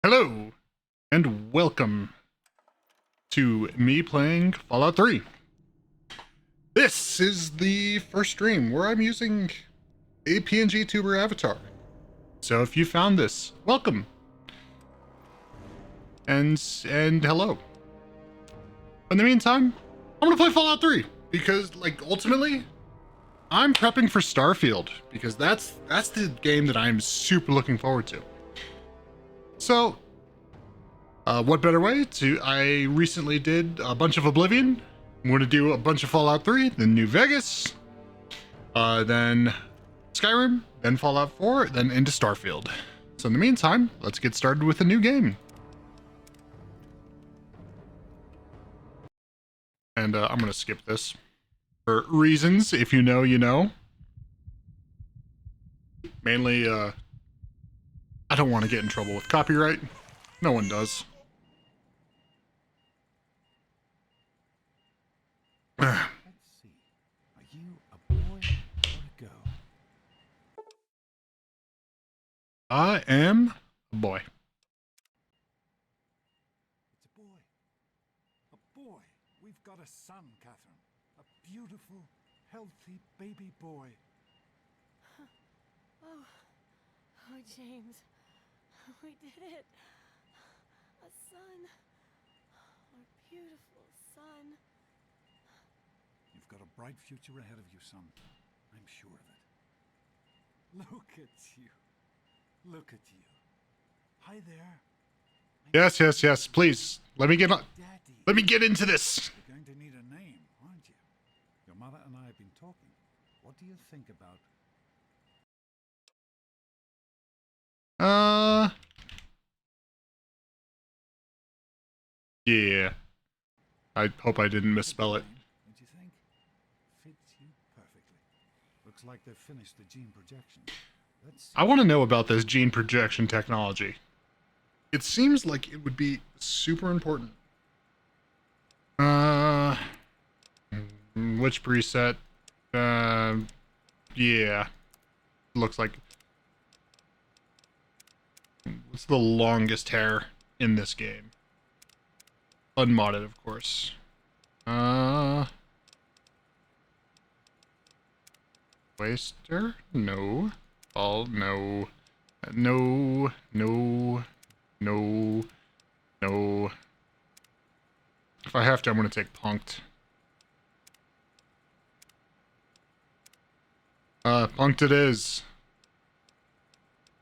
Hello, and welcome to me playing Fallout 3. This is the first stream where I'm using a PNG tuber avatar. So if you found this, welcome. And hello. In the meantime, I'm gonna play Fallout 3 because, ultimately, I'm prepping for Starfield because that's the game that I'm super looking forward to. So, what better way to? I recently did a bunch of Oblivion. I'm going to do a bunch of Fallout 3, then New Vegas, then Skyrim, then Fallout 4, then into Starfield. So in the meantime, let's get started with a new game. And I'm going to skip this for reasons. If you know, you know. Mainly, I don't want to get in trouble with copyright. No one does. Let's see. Are you a boy or a girl? I am a boy. It's a boy. A boy. We've got a son, Catherine. A beautiful, healthy baby boy. Oh, James. We did it. A son. Our beautiful son. You've got a bright future ahead of you, son. I'm sure of it. Look at you. Look at you. Hi there. Yes. Please, let me get on. Daddy. Let me get into this. You're going to need a name, aren't you? Your mother and I have been talking. What do you think about... Yeah. I hope I didn't misspell it. Don't you think? Fits you perfectly. Looks like they've finished the gene projection. Let's see. I want to know about this gene projection technology. It seems like it would be super important. Which preset? Yeah. Looks like... What's the longest hair in this game? Unmodded, of course. Waster? No. All no. No. If I have to, I'm gonna take punked. Punked it is.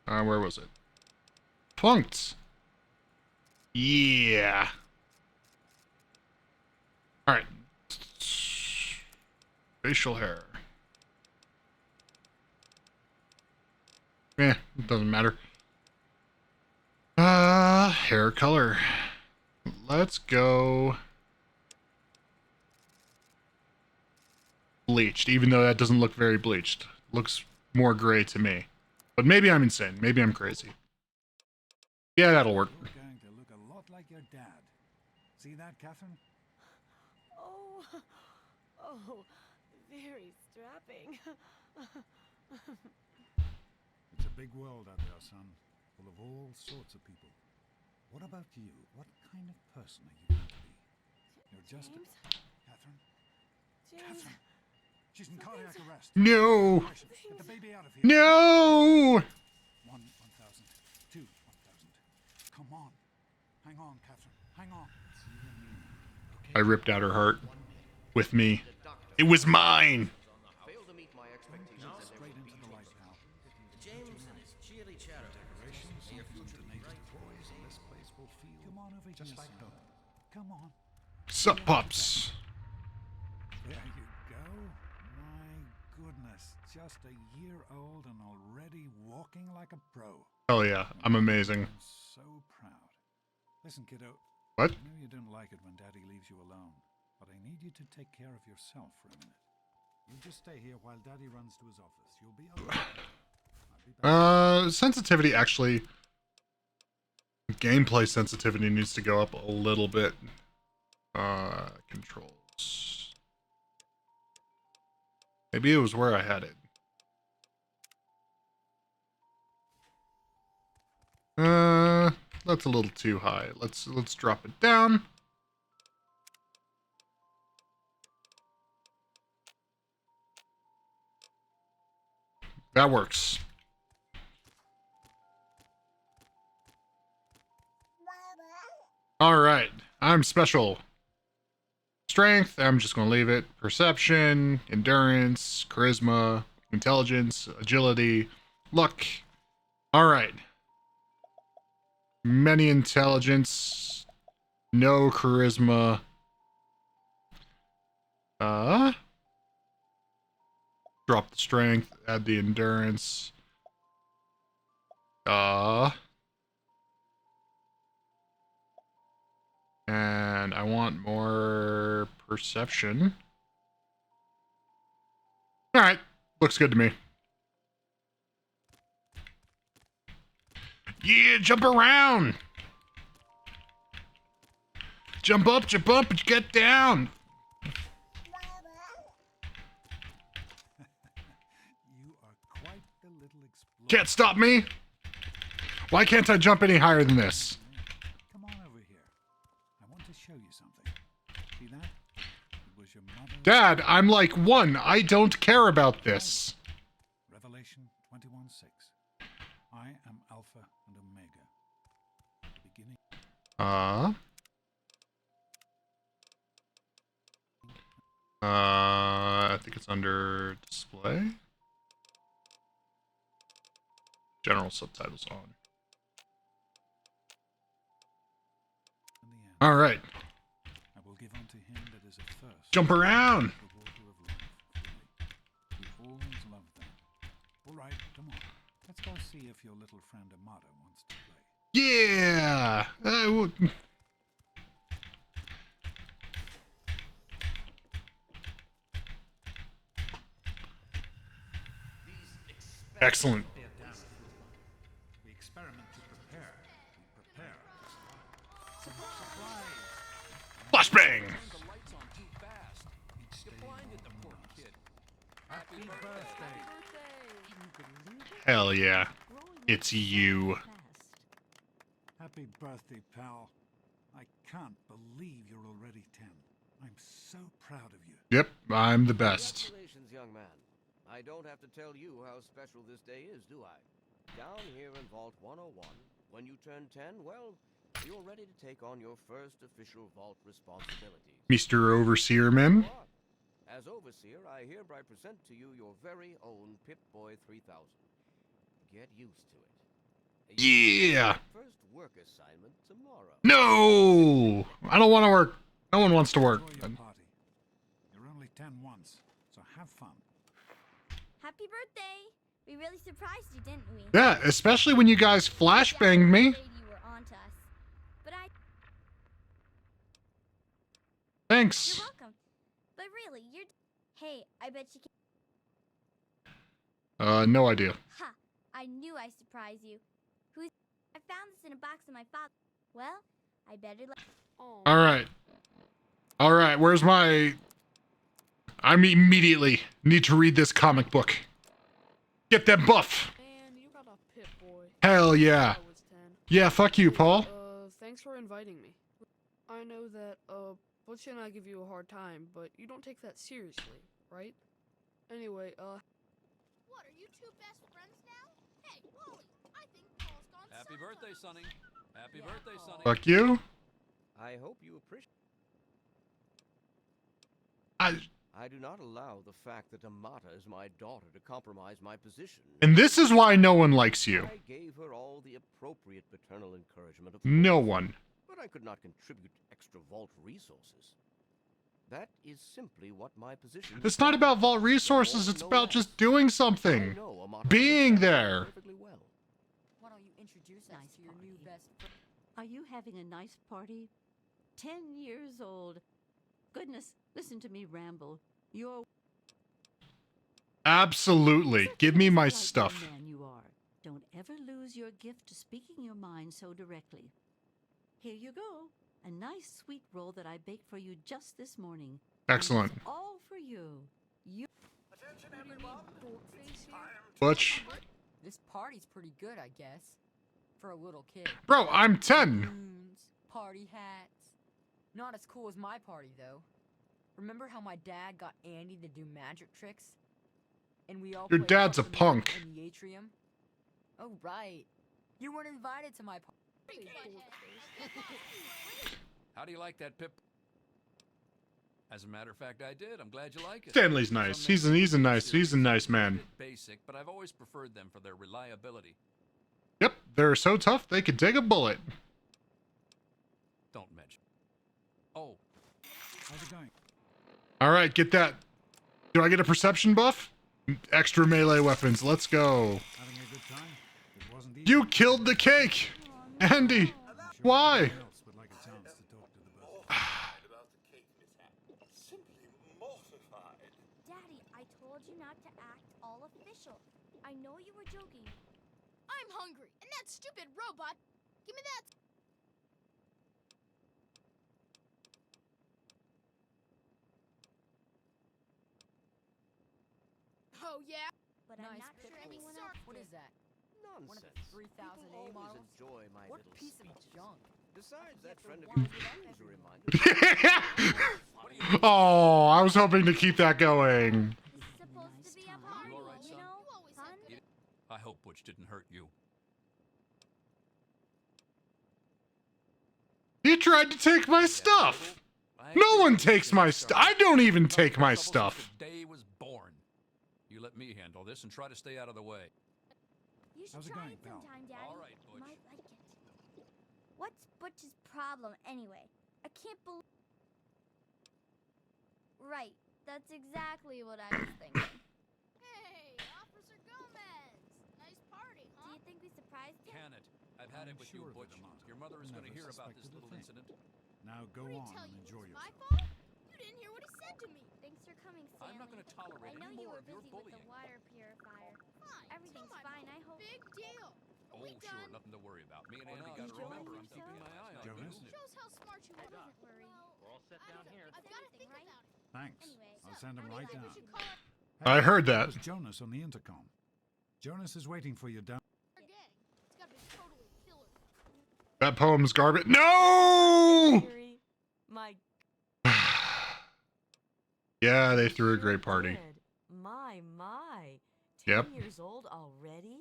Where was it? Punked. Yeah. Alright. Facial hair. Eh, it doesn't matter. Hair color. Let's go bleached, even though that doesn't look very bleached. Looks more gray to me. But maybe I'm insane. Maybe I'm crazy. Yeah, that'll work. You're going to look a lot like your dad. See that, Catherine? Oh, very strapping. It's a big world out there, son. Full of all sorts of people. What about you? What kind of person are you going to be? You're just James? Catherine? James? Catherine! She's in cardiac arrest. No! Get the baby out of here. No! 1,000. 2, 1,000. Come on. Hang on, Catherine. Hang on. It's you and me. Okay? I ripped out her heart. With me. It was mine! Failed to meet my expectations and Straight into the light, pal. James and his cheery chatter. Decorations, some donated toys, and this place will feel... Come on over just like home. Come on. Sup, pups? There you go. My goodness. Just a year old and already walking like a pro. Oh yeah, I'm amazing. I'm so proud. Listen, kiddo. What? I know you don't like it when Daddy leaves you alone, but I need you to take care of yourself for a minute. You just stay here while Daddy runs to his office. You'll be okay. I'll be back. Sensitivity actually... Gameplay sensitivity needs to go up a little bit. Controls. Maybe it was where I had it. that's a little too high. Let's drop it down. That works. All right, I'm special. Strength, I'm just going to leave it. Perception, endurance, charisma, intelligence, agility, luck. All right. Many intelligence, no charisma. Drop the strength, add the endurance. And I want more perception. All right, looks good to me. Yeah, jump around. Jump up, and get down. You are quite the little explorer. Can't stop me. Why can't I jump any higher than this? Come on over here. I want to show you something. See that? It was your mother. Dad, I'm like 1. I don't care about this. Revelation 21:6. I am Alpha and Omega. The beginning. I think it's under display. General subtitles on. And the end. All right. I will give unto him that is athirst. Jump around. The water of life freely. We always love that. All right, come on. Let's go see if your little friend Amada wants to play. Yeah. Excellent. We experiment to prepare. We prepare. Supplies. Flashbang. The lights on too fast. You blinded the poor kid. Happy birthday. Hell yeah. It's you. Happy birthday, pal. I can't believe you're already 10. I'm so proud of you. Yep, I'm the best. Congratulations, young man. I don't have to tell you how special this day is, do I? Down here in Vault 101, when you turn 10, well, you're ready to take on your first official Vault responsibilities. Mr. Overseer Man. As Overseer, I hereby present to you your very own Pip-Boy 3000. Get used to it. Yeah. First work assignment tomorrow. No. I don't want to work. No one wants to work. Enjoy your party. You're only 10 once, so have fun. Happy birthday! We really surprised you, didn't we? Yeah, especially when you guys flashbanged me. You were on to us. But Thanks. You're welcome. But really, you're... Hey, I bet you can... No idea. Ha! I knew I surprised you. Who's... I found this in a box of my father. Well, I better let... All right. All right, where's my... I immediately need to read this comic book. Get that buff. Man, you got a Pip-Boy. Hell yeah. I was 10. Yeah, fuck you, Paul. Thanks for inviting me. I know that, Butch and I give you a hard time, but you don't take that seriously, right? Anyway, What, are you two best friends now? Hey, Wally, I think Paul's gone Happy psycho. birthday, Sonny. Happy birthday, Sonny. Fuck you. I hope you appreciate. I do not allow the fact that Amata is my daughter to compromise my position. And this is why no one likes you. I gave her all the appropriate paternal encouragement. Of No course, one. But I could not contribute extra vault resources. That is simply what my position. It's not about vault resources, it's about just doing something. Being there. Perfectly well. Why don't you introduce us to your new best friend? Are you having a nice party? 10 years old. Goodness, listen to me ramble. You're Absolutely. Give me my like stuff. the man you are. Don't ever lose your gift to speaking your mind so directly. Here you go. A nice sweet roll that I baked for you just this morning. Excellent. It's all for you. You Butch. This party's pretty good, I guess. for a little kid. Bro, I'm 10. Balloons, party hats. Not as cool as my party, though. Remember how my dad got Andy to do magic tricks? And we all Your played dad's a Fuck the punk. Moon in the atrium? Oh, right. You weren't invited to my party. How do you like that, Pip? As a matter of fact, I did. I'm glad you like it. Stanley's nice. Some He's make a nice series man. Basic, but I've always preferred them for their reliability. Yep, they're so tough they could take a bullet. Don't mention. Oh, How's it going? All right, get that. Do I get a perception buff? Extra melee weapons. Let's go. Having a good time? It wasn't easy. You killed the cake, Andy. Why? Everyone else would like a chance to talk to the bird. About the cake mishap. Simply mortified. Daddy, I told you not to act all official. I know you were joking. I'm hungry, and that stupid robot. Give me that. Oh yeah. But I'm Nice not pick. sure Sure, anyone sorry. else What did. is that? One of the Nonsense. 3,000 People A always models? enjoy my What little piece of speeches. junk? Besides, that Get friend the of one yours with is a reminder. Oh, I was hoping to keep that going. This is supposed Nice to be a time. party, You all right, you son? know? You always Fun? have good. I hope Butch didn't hurt you. You tried to take my stuff. No one takes my stuff. I don't even take my stuff. The day was born. You let me handle this and try to stay out of the way. You should How's it try going, it pal? sometime, Daddy. All right, You Butch. might like it. What's Butch's problem anyway? I can't believe. Right, that's exactly what I was thinking. Hey, Officer Gomez. Nice party, Do huh? you think we surprised him? Can it? I've had I'm it with sure you, that Butch. the monster Your mother is going to never hear about this suspected a little thing. incident. Now go What did he on tell and you? enjoy It was my yourself. fault? You didn't hear what he said to me. Thanks for coming, Stanley. I'm not going to I tolerate know any you more were of your busy with the bullying. water purifier. Fine. Everything's tell my fine, mom. I hope. Big deal. Oh, We sure, done? nothing to worry about. Me and Oh, Andy no, got to you sure remember I'm think so? keeping my eye on Jonas? you. Shows how smart you are. Don't worry. Well, We're all set down here. I've got to everything, think right? about it. Thanks. Anyway, I'll so, send him I right think We down. should call I our heard that. It's Jonas on the intercom. Jonas is waiting for you down. gang. It's got to be totally killer. That poem's garbage. No! My Yeah, they threw a great party. My. 10 Yep. years old already?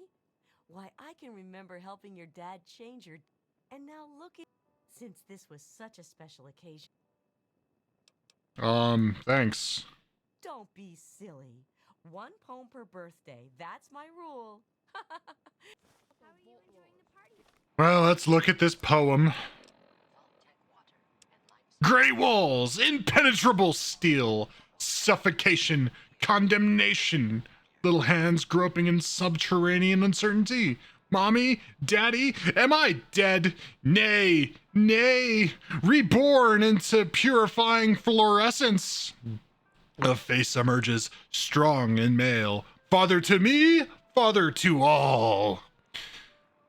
Why, I can remember helping your dad change your... And now look at... Since this was such a special occasion. Thanks. Don't be silly. One poem per birthday. That's my rule. How are you enjoying the party? Well, let's look at this poem. Gray walls, impenetrable steel, suffocation, condemnation, little hands groping in subterranean uncertainty. Mommy, Daddy, am I dead? Nay, nay, reborn into purifying fluorescence. A face emerges, strong and male. Father to me, father to all.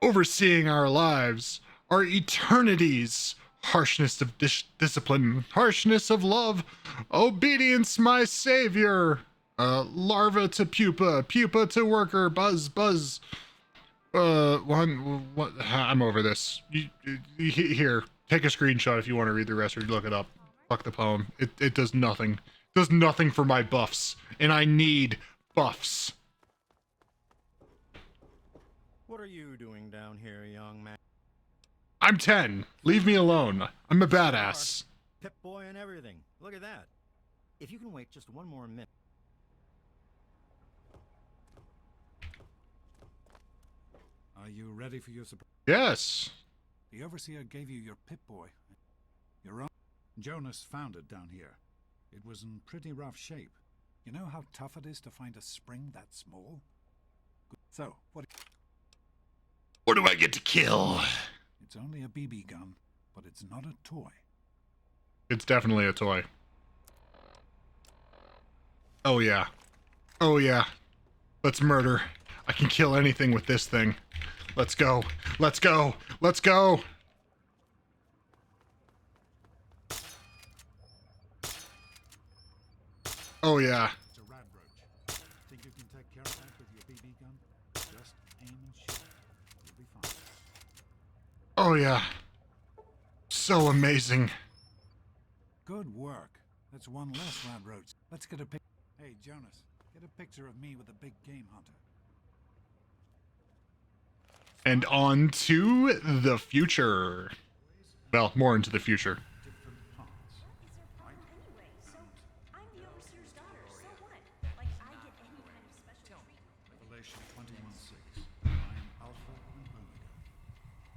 Overseeing our lives, our eternities. Harshness of discipline, harshness of love, obedience, my savior. Larva to pupa, pupa to worker, buzz, buzz. What? I'm over this. Here, take a screenshot if you want to read the rest or look it up. Fuck the poem. It does nothing. It does nothing for my buffs, and I need buffs. What are you doing down here, young man? I'm 10. Leave me alone. I'm a badass. Pip boy and everything. Look at that. If you can wait just one more minute. Are you ready for your surprise? Yes. The overseer gave you your Pip-Boy. Your own. Jonas found it down here. It was in pretty rough shape. You know how tough it is to find a spring that small? So, What do I get to kill? It's only a BB gun, but it's not a toy. It's definitely a toy. Oh yeah. Oh yeah. Let's murder. I can kill anything with this thing. Let's go. Let's go. Let's go. Oh yeah. It's a radroach. Think you can take care of that with your BB gun? Just aim and shoot. You'll be fine. Oh yeah. So amazing. Good work. That's one less round roads. Let's get a pic. Hey, Jonas, get a picture of me with a big game hunter. And on to the future. Well, more into the future. Different parts. Right? Anyway, so I'm the overseer's daughter. So what? Like I get any kind of special treatment. Revelation 21:6. I am Alpha and Omega.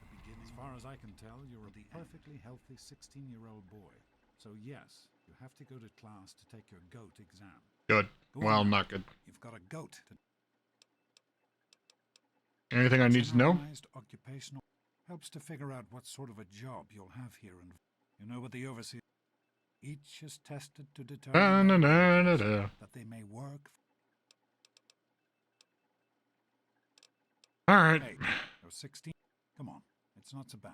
The beginning. As far as I can tell, you're a perfectly healthy 16-year-old boy. So yes, you have to go to class to take your GOAT exam. Good. Well, not good. You've got a GOAT. Anything I need to know? Generalized occupational helps to figure out what sort of a job you'll have here, and you know what the overseer. Each is tested to determine that they may work. All right. Hey, you're 16. Come on, it's not so bad.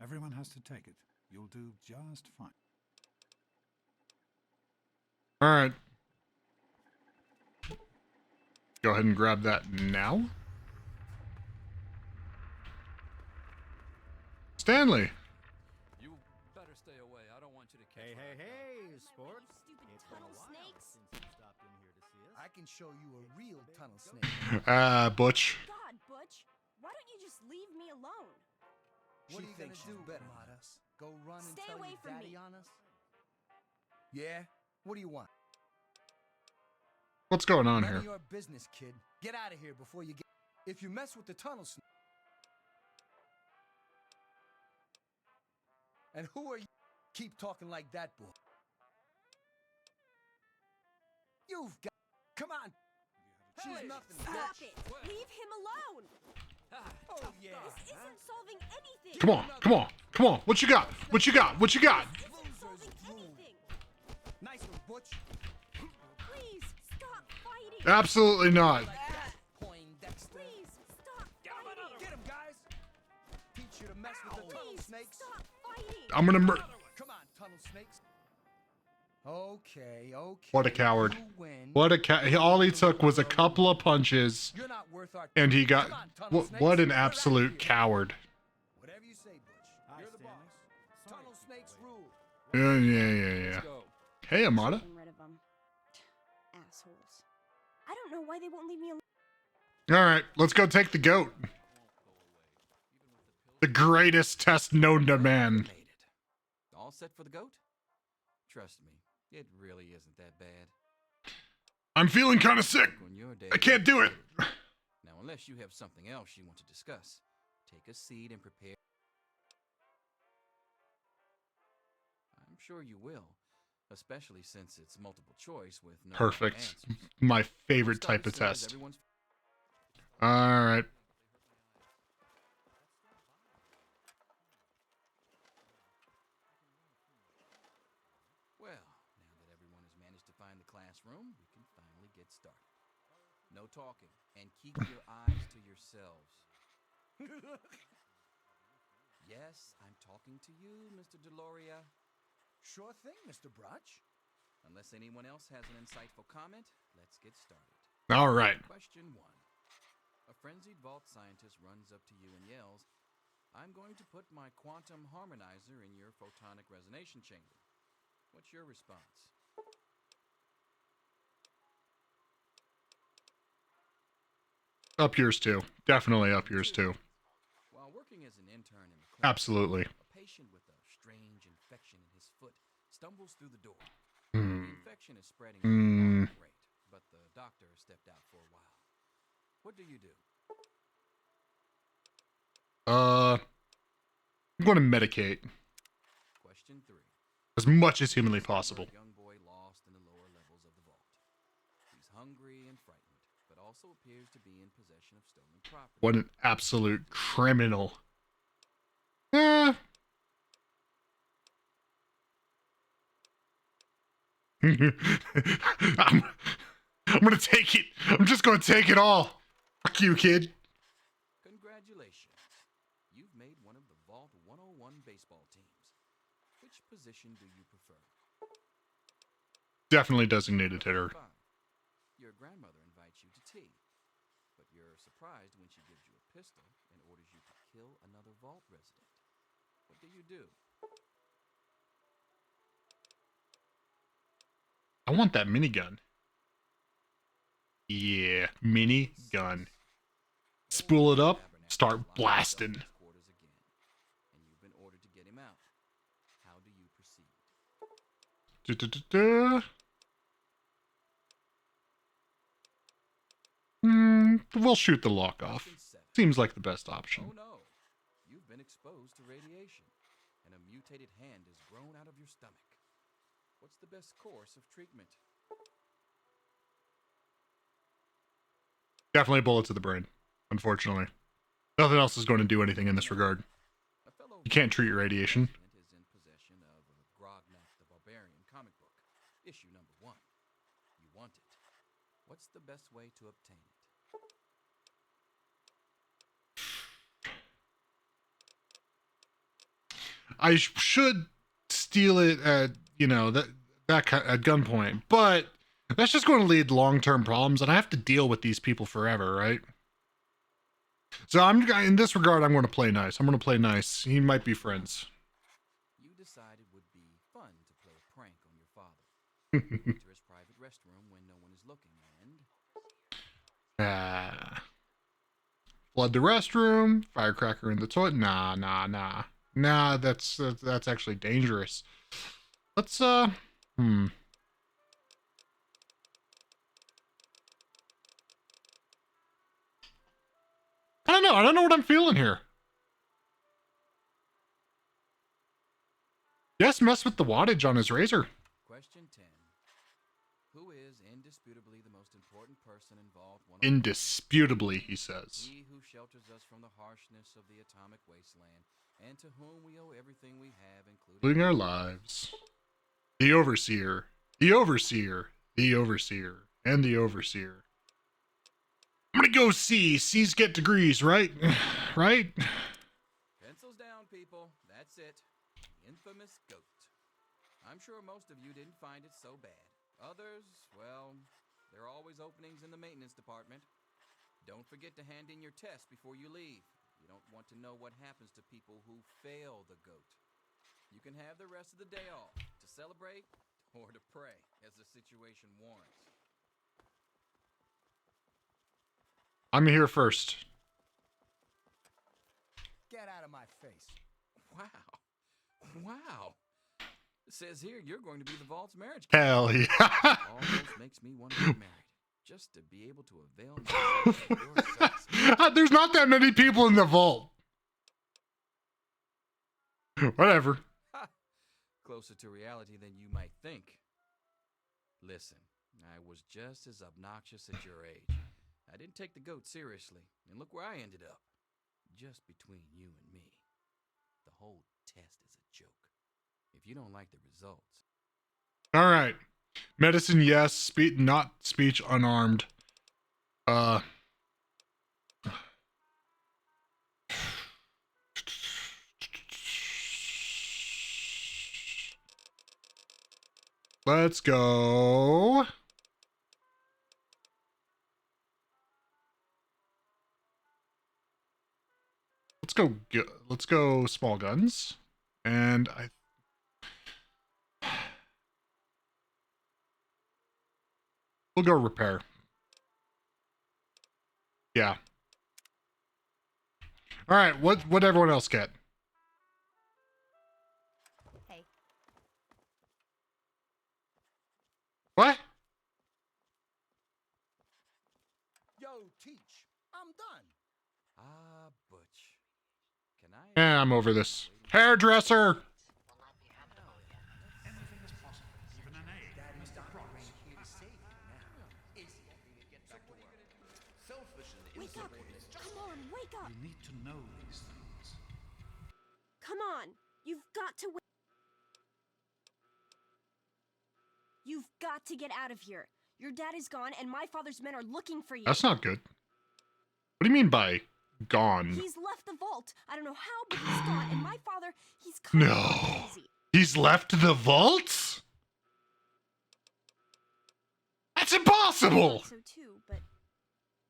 Everyone has to take it. You'll do just fine. All right. Go ahead and grab that now. Stanley. You better stay away. I don't want you to catch Hey, sport. Stupid It's been a tunnel while snakes. since you stopped in here to see us. I can show you a real tunnel snake. Butch. God, Butch, why don't you just leave me alone? What are you gonna do, Matas? Go run and Stay tell away your from daddy me. on us? Yeah? What do you want? What's going on None here? of your business, kid. Get out of here before you get. If you mess with the tunnel snake. And who are you? Keep talking like that, boy. You've got. Come on. She's Hey, nothing. Stop bitch. it! Leave him alone! Oh yeah. This isn't solving anything! Come on, come on, come on. What you got? What you got? What you got? This isn't solving anything! Nice one, Butch. Please, stop fighting! Absolutely not. Like that, Poindexter. Please, stop fighting! Get him, guys. Teach you to mess with the tunnel Please, snakes. stop fighting! I'm gonna Come on, tunnel snakes. Okay. What a coward. You win. What a all he took was a couple of punches, You're not worth our and he got. Come on, tunnel What an snakes. Get out of absolute here. coward. Whatever you say, Butch. You're the Stanley. boss. Tunnel snakes rule. Yeah. Let's go. Hey, Amada. Getting rid of them. Assholes. I don't know why they won't leave me alone. All right, let's go take the goat. The greatest test known to man. Made it. All set for the goat? Trust me, it really isn't that bad. I'm feeling kind of sick. On your day, I can't do it. Now, unless you have something else you want to discuss, take a seat and prepare. I'm sure you will, especially since it's multiple choice with no wrong Perfect. answers. My favorite Start type of as soon as test. everyone's- All right. Well, now that everyone has managed to find the classroom, we can finally get started. No talking, and keep your eyes to yourselves. Yes, I'm talking to you, Mr. Deloria. Sure thing, Mr. Brotch. Unless anyone else has an insightful comment, let's get started. All right. Question 1. A frenzied vault scientist runs up to you and yells, "I'm going to put my quantum harmonizer in your photonic resonation chamber." What's your response? Up yours too. Definitely up yours too. While working as an intern in the clinic, Absolutely. a patient with a strange infection in his foot stumbles through the door. Hmm. The infection is spreading at an alarming rate, but the doctor stepped out for a while. What do you do? I'm going to medicate Question 3. as much as humanly possible. A young boy lost in the lower levels of the vault. He's hungry and frightened, but also appears to be in possession of stolen property. What an absolute criminal. Eh. I'm gonna take it. I'm just gonna take it all. Fuck you, kid. Congratulations. You've made one of the Vault 101 baseball teams. Which position do you prefer? Definitely designated hitter. Fine. Your grandmother invites you to tea, but you're surprised when she gives you a pistol and orders you to kill another Vault resident. What do you do? I want that minigun. Yeah, minigun. Spool it up, start blasting. Quarters again, and you've been ordered to get him out. How do you proceed? We'll shoot the lock off. Seems like the best option. Oh no, you've been exposed to radiation, and a mutated hand has grown out of your stomach. What's the best course of treatment? Definitely a bullet to the brain, unfortunately. Nothing else is going to do anything in this regard. You can't treat radiation. Is in possession of Grognak the Barbarian comic book, issue number 1. You want it. What's the best way to obtain it? I should steal it at, you know, that kind at gunpoint, but that's just going to lead to long-term problems, and I have to deal with these people forever, right? So in this regard, I'm going to play nice. I'm going to play nice. He might be friends. You decided it would be fun to play a prank on your father. Enter his private restroom when no one is looking, and Flood the restroom, firecracker in the toilet. Nah, that's actually dangerous. Let's I don't know what I'm feeling here. Yes, mess with the wattage on his razor. Question 10. Who is indisputably the most important person involved? Indisputably, he says. He who shelters us from the harshness of the atomic wasteland, and to whom we owe everything we have, including our lives. The Overseer. The Overseer. The Overseer. And the Overseer. I'm gonna go C. C's get degrees, right? Right? Pencils down, people. That's it. The infamous goat. I'm sure most of you didn't find it so bad. Others, well, there are always openings in the maintenance department. Don't forget to hand in your test before you leave. You don't want to know what happens to people who fail the goat. You can have the rest of the day off to celebrate or to pray as the situation warrants. I'm here first. Get out of my face. Wow. It says here you're going to be the Vault's marriage Hell yeah. Almost makes me want to get married. Just to be able to avail myself of your services. There's not that many people in the vault. Whatever. Closer to reality than you might think. Listen, I was just as obnoxious at your age. I didn't take the goat seriously, and look where I ended up. Just between you and me. The whole test is a joke. If you don't like the results. All right. Medicine, yes. Not speech, unarmed. Let's go. Let's go small guns. And we'll go repair. Yeah. All right, what everyone else get? Hey. What? Yo, Teach, I'm done. Butch. Can I? Yeah, I'm over this. Hairdresser. Wake up! Come on, wake up! You need to know these things. Come on! You've got to wait. You've got to get out of here. Your dad is gone, and my father's men are looking for you. That's not good. What do you mean by gone? He's left the vault. I don't know how, but he's gone. And my father, he's kind of crazy. He's left the vault? That's impossible! I thought so too, but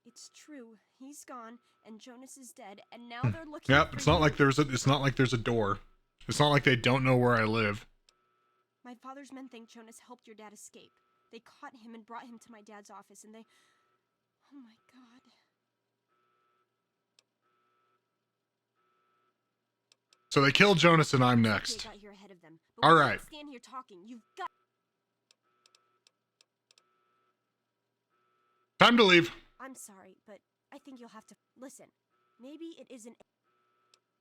it's true. He's gone, and Jonas is dead, and now they're looking Yep, for it's not you. like there's a door. It's not like they don't know where I live. My father's men think Jonas helped your dad escape. They caught him and brought him to my dad's office, and they... Oh my god. So they killed Jonas and I'm next. Got here ahead of them, but all we right. can't stand here talking. You've got... Time to leave. I'm sorry, but I think you'll have to... Listen, maybe it isn't...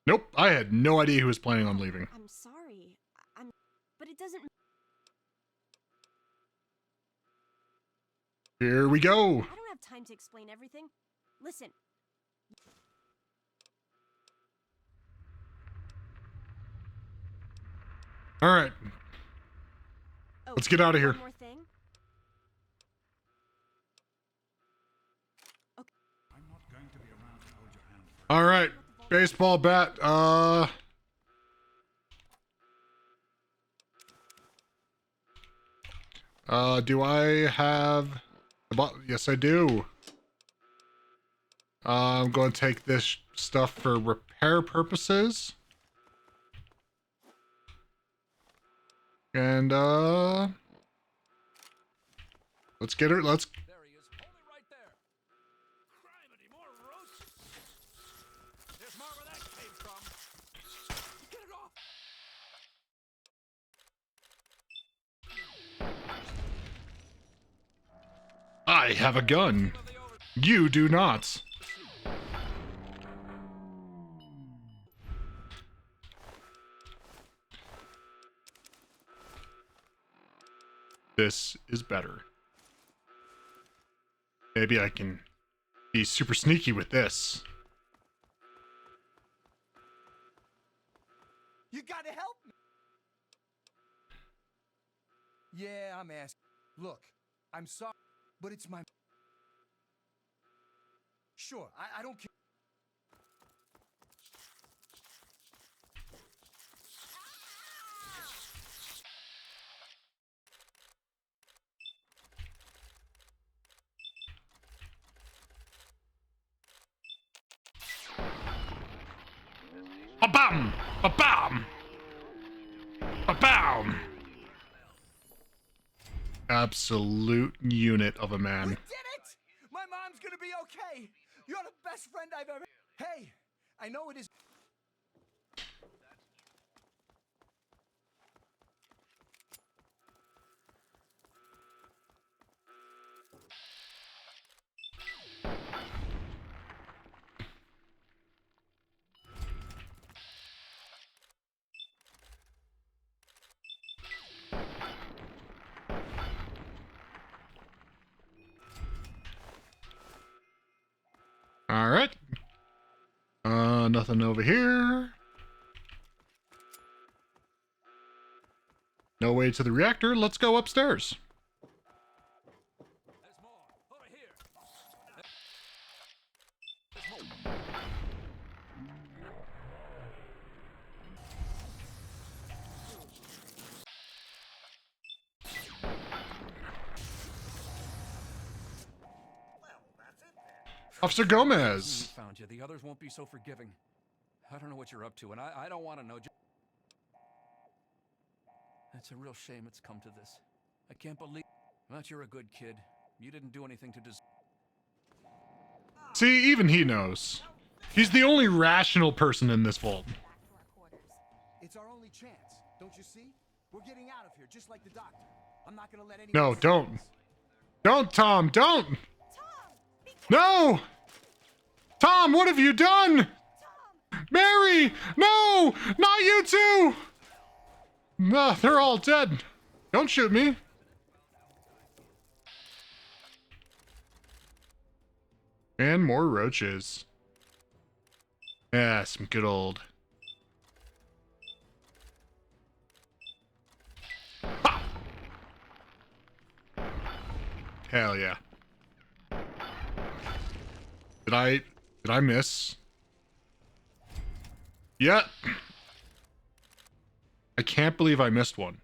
Nope, I had no idea he was planning on leaving. I'm sorry. But it doesn't... Here we go. I don't have time to explain everything. Listen. All right. Oh, let's get out of here. One more thing. Okay. I'm not going to be around to hold your hand forever. All right. Baseball bat. Do I have the bot? Yes, I do. I'm going to take this stuff for repair purposes. And, let's get her. Let's. There he is, holding right there. Criminy, more roast. There's more where that came from. Get it off. I have a gun. You do not. This is better. Maybe I can be super sneaky with this. You gotta help me. Yeah, I'm asking. Look, I'm sorry, but it's my... Sure, I don't care. Ba-bam! Ba-bam! Ba-bam! Absolute unit of a man. We did it! My mom's gonna be okay. You're the best friend I've ever... Hey, I know it is... All right. Nothing over here. No way to the reactor. Let's go upstairs. There's more. Over here. There's more. Officer Gomez. Found you. The others won't be so forgiving. I don't know what you're up to, and I don't want to know. It's a real shame it's come to this. I can't believe... But you're a good kid. You didn't do anything to deserve... See, even he knows. He's the only rational person in this vault. It's our only chance, don't you see? We're getting out of here, just like the doctor. I'm not gonna let anyone... No, don't. Don't, Tom, don't! No! Tom, what have you done? Mary! No! Not you too! No, they're all dead. Don't shoot me. And more roaches. Yeah, some good old... Ha! Hell yeah. Did I miss? Yeah. I can't believe I missed one.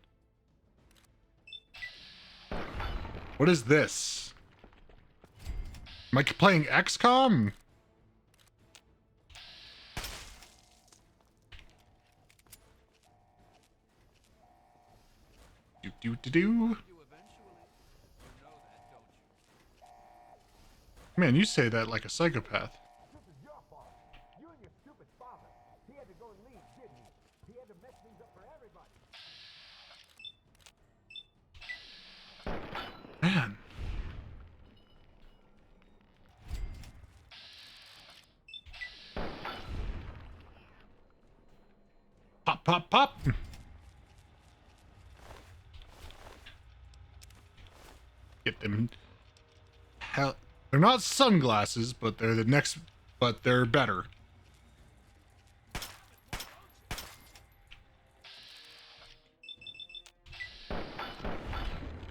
What is this? Am I playing XCOM? Do. Man, you say that like a psychopath. This is your fault. You and your stupid father. He had to go and leave, didn't he? He had to mess things up for everybody. Man. Pop, pop, pop. Get them. Hell, they're not sunglasses, but they're the next. But they're better.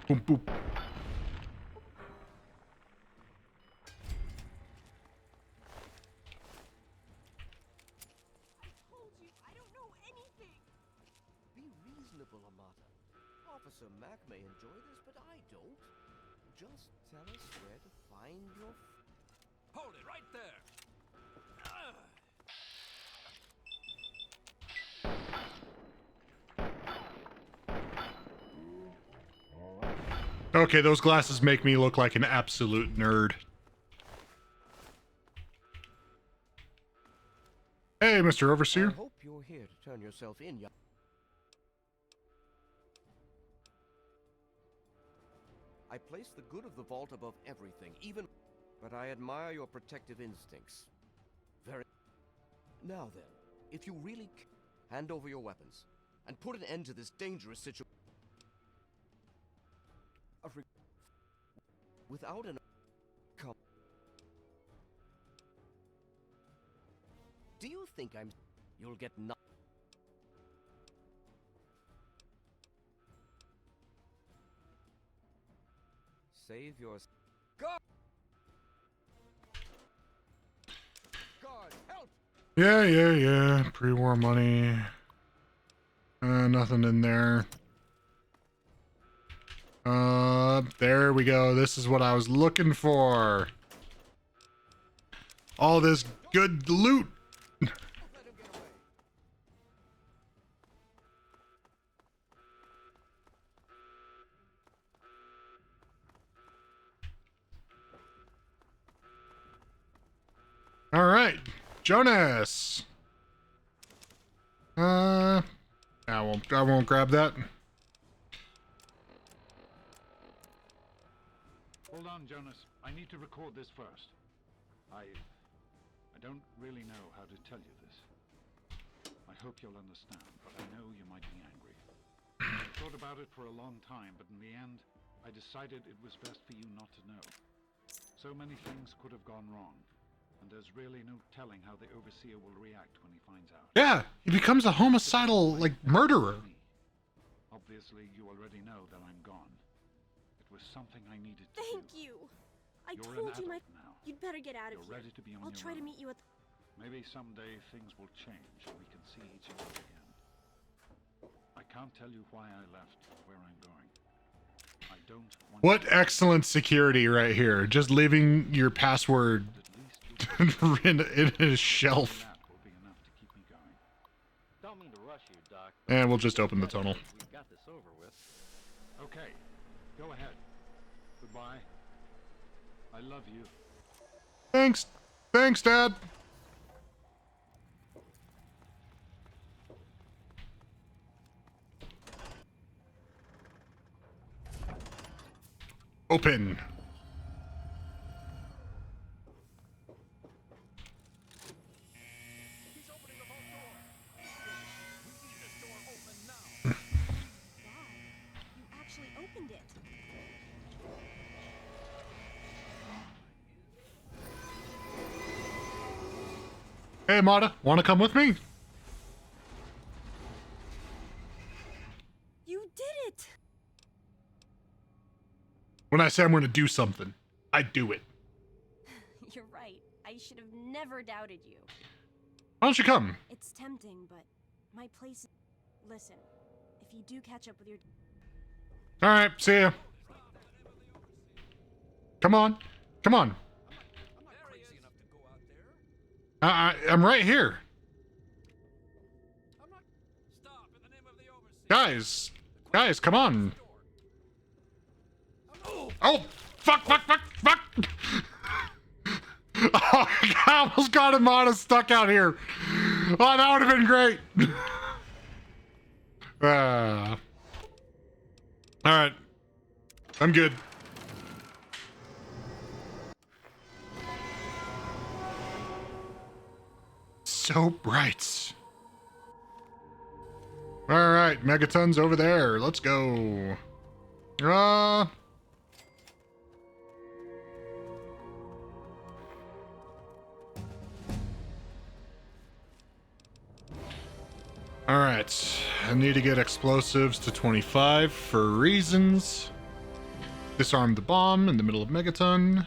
Boom, boom. Be reasonable, Amata. Officer Mack may enjoy this, but I don't. Just tell us where to find your... Hold it right there! Okay, those glasses make me look like an absolute nerd. Hey, Mr. Overseer. I hope you're here to turn yourself in, young... I place the good of the vault above everything, even... But I admire your protective instincts. Very... Now then, if you really... Hand over your weapons, and put an end to this dangerous situation. Without an... Come... Do you think I'm... You'll get nothing? Save your... Guard! Guard, help! Yeah. Pre-war money. Nothing in there. There we go. This is what I was looking for. All this good loot. All right, Jonas. I won't grab that. Hold on, Jonas. I need to record this first. I don't really know how to tell you this. I hope you'll understand, but I know you might be angry. I thought about it for a long time, but in the end, I decided it was best for you not to know. So many things could have gone wrong, and there's really no telling how the Overseer will react when he finds out. Yeah, he becomes a homicidal, like, murderer. Obviously, you already know that I'm gone. It was something I needed to Thank do. you. I You're told an you adult now. you'd better get out of You're here. ready to be on I'll your try to own. meet you at Maybe someday things will change and we can see each other again. I can't tell you why I left or where I'm going. I don't want What excellent security right here. Just leaving your password in a shelf. Don't mean to rush you, Doc. And we'll just open the tunnel. We've got this over with. Okay, go ahead. Goodbye. I love you. Thanks, Dad. Open. You actually opened it. Hey, Mata, want to come with me? You did it. When I say I'm going to do something, I do it. You're right. I should have never doubted you. Why don't you come? It's tempting, but my place... Listen, if you do catch up with your... All right, see ya. Come on. I'm right here. Guys, come on. Oh, fuck. Oh, I almost got him on stuck out here. Oh, that would have been great. All right. I'm good. So bright. All right, Megaton's over there. Let's go. All right, I need to get explosives to 25 for reasons. Disarm the bomb in the middle of Megaton.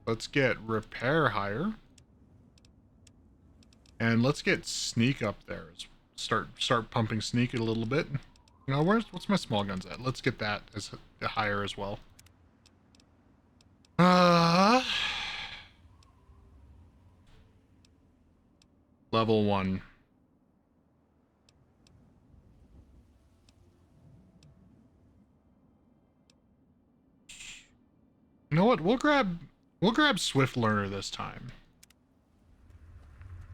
Let's get repair higher. And let's get sneak up there. Start pumping sneak a little bit. Now, what's my small guns at? Let's get that as higher as well. Level 1. You know what? We'll grab Swift Learner this time.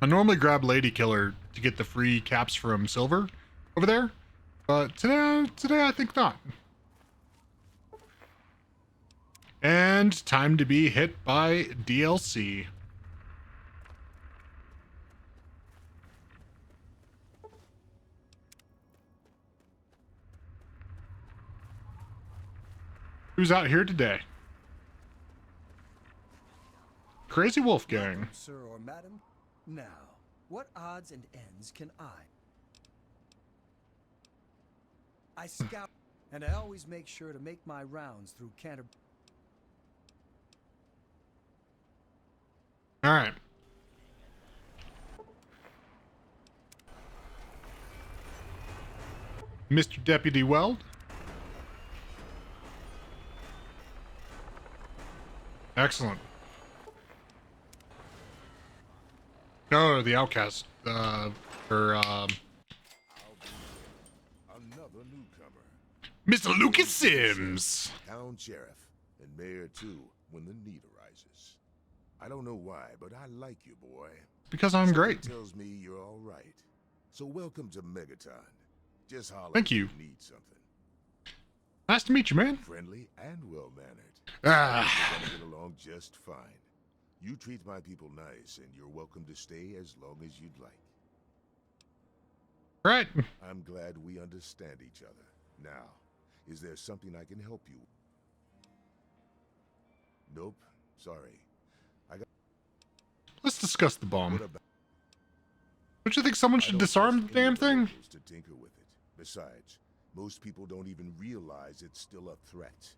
I normally grab Lady Killer to get the free caps from Silver over there, but today I think not. And time to be hit by DLC. Who's out here today? Crazy Wolf Gang. Welcome, sir or madam. Now, what odds and ends can I scout, and I always make sure to make my rounds through Canterbury. All right. Mr. Deputy Weld. Excellent. No, the outcast. Another newcomer. Mr. Lucas Sims. Town sheriff and mayor too when the need arises. I don't know why, but I like you, boy. Because I'm great. Something tells me you're all right. So welcome to Megaton. Just holler Thank you. if you need something. Nice to meet you, man. Friendly and well-mannered. Ah. We're gonna get along just fine. You treat my people nice, and you're welcome to stay as long as you'd like. Right. I'm glad we understand each other. Now, is there something I can help you with? Nope. Sorry. Let's discuss the bomb. What about? Don't you think someone should disarm the damn thing? To tinker with it. Besides, most people don't even realize it's still a threat.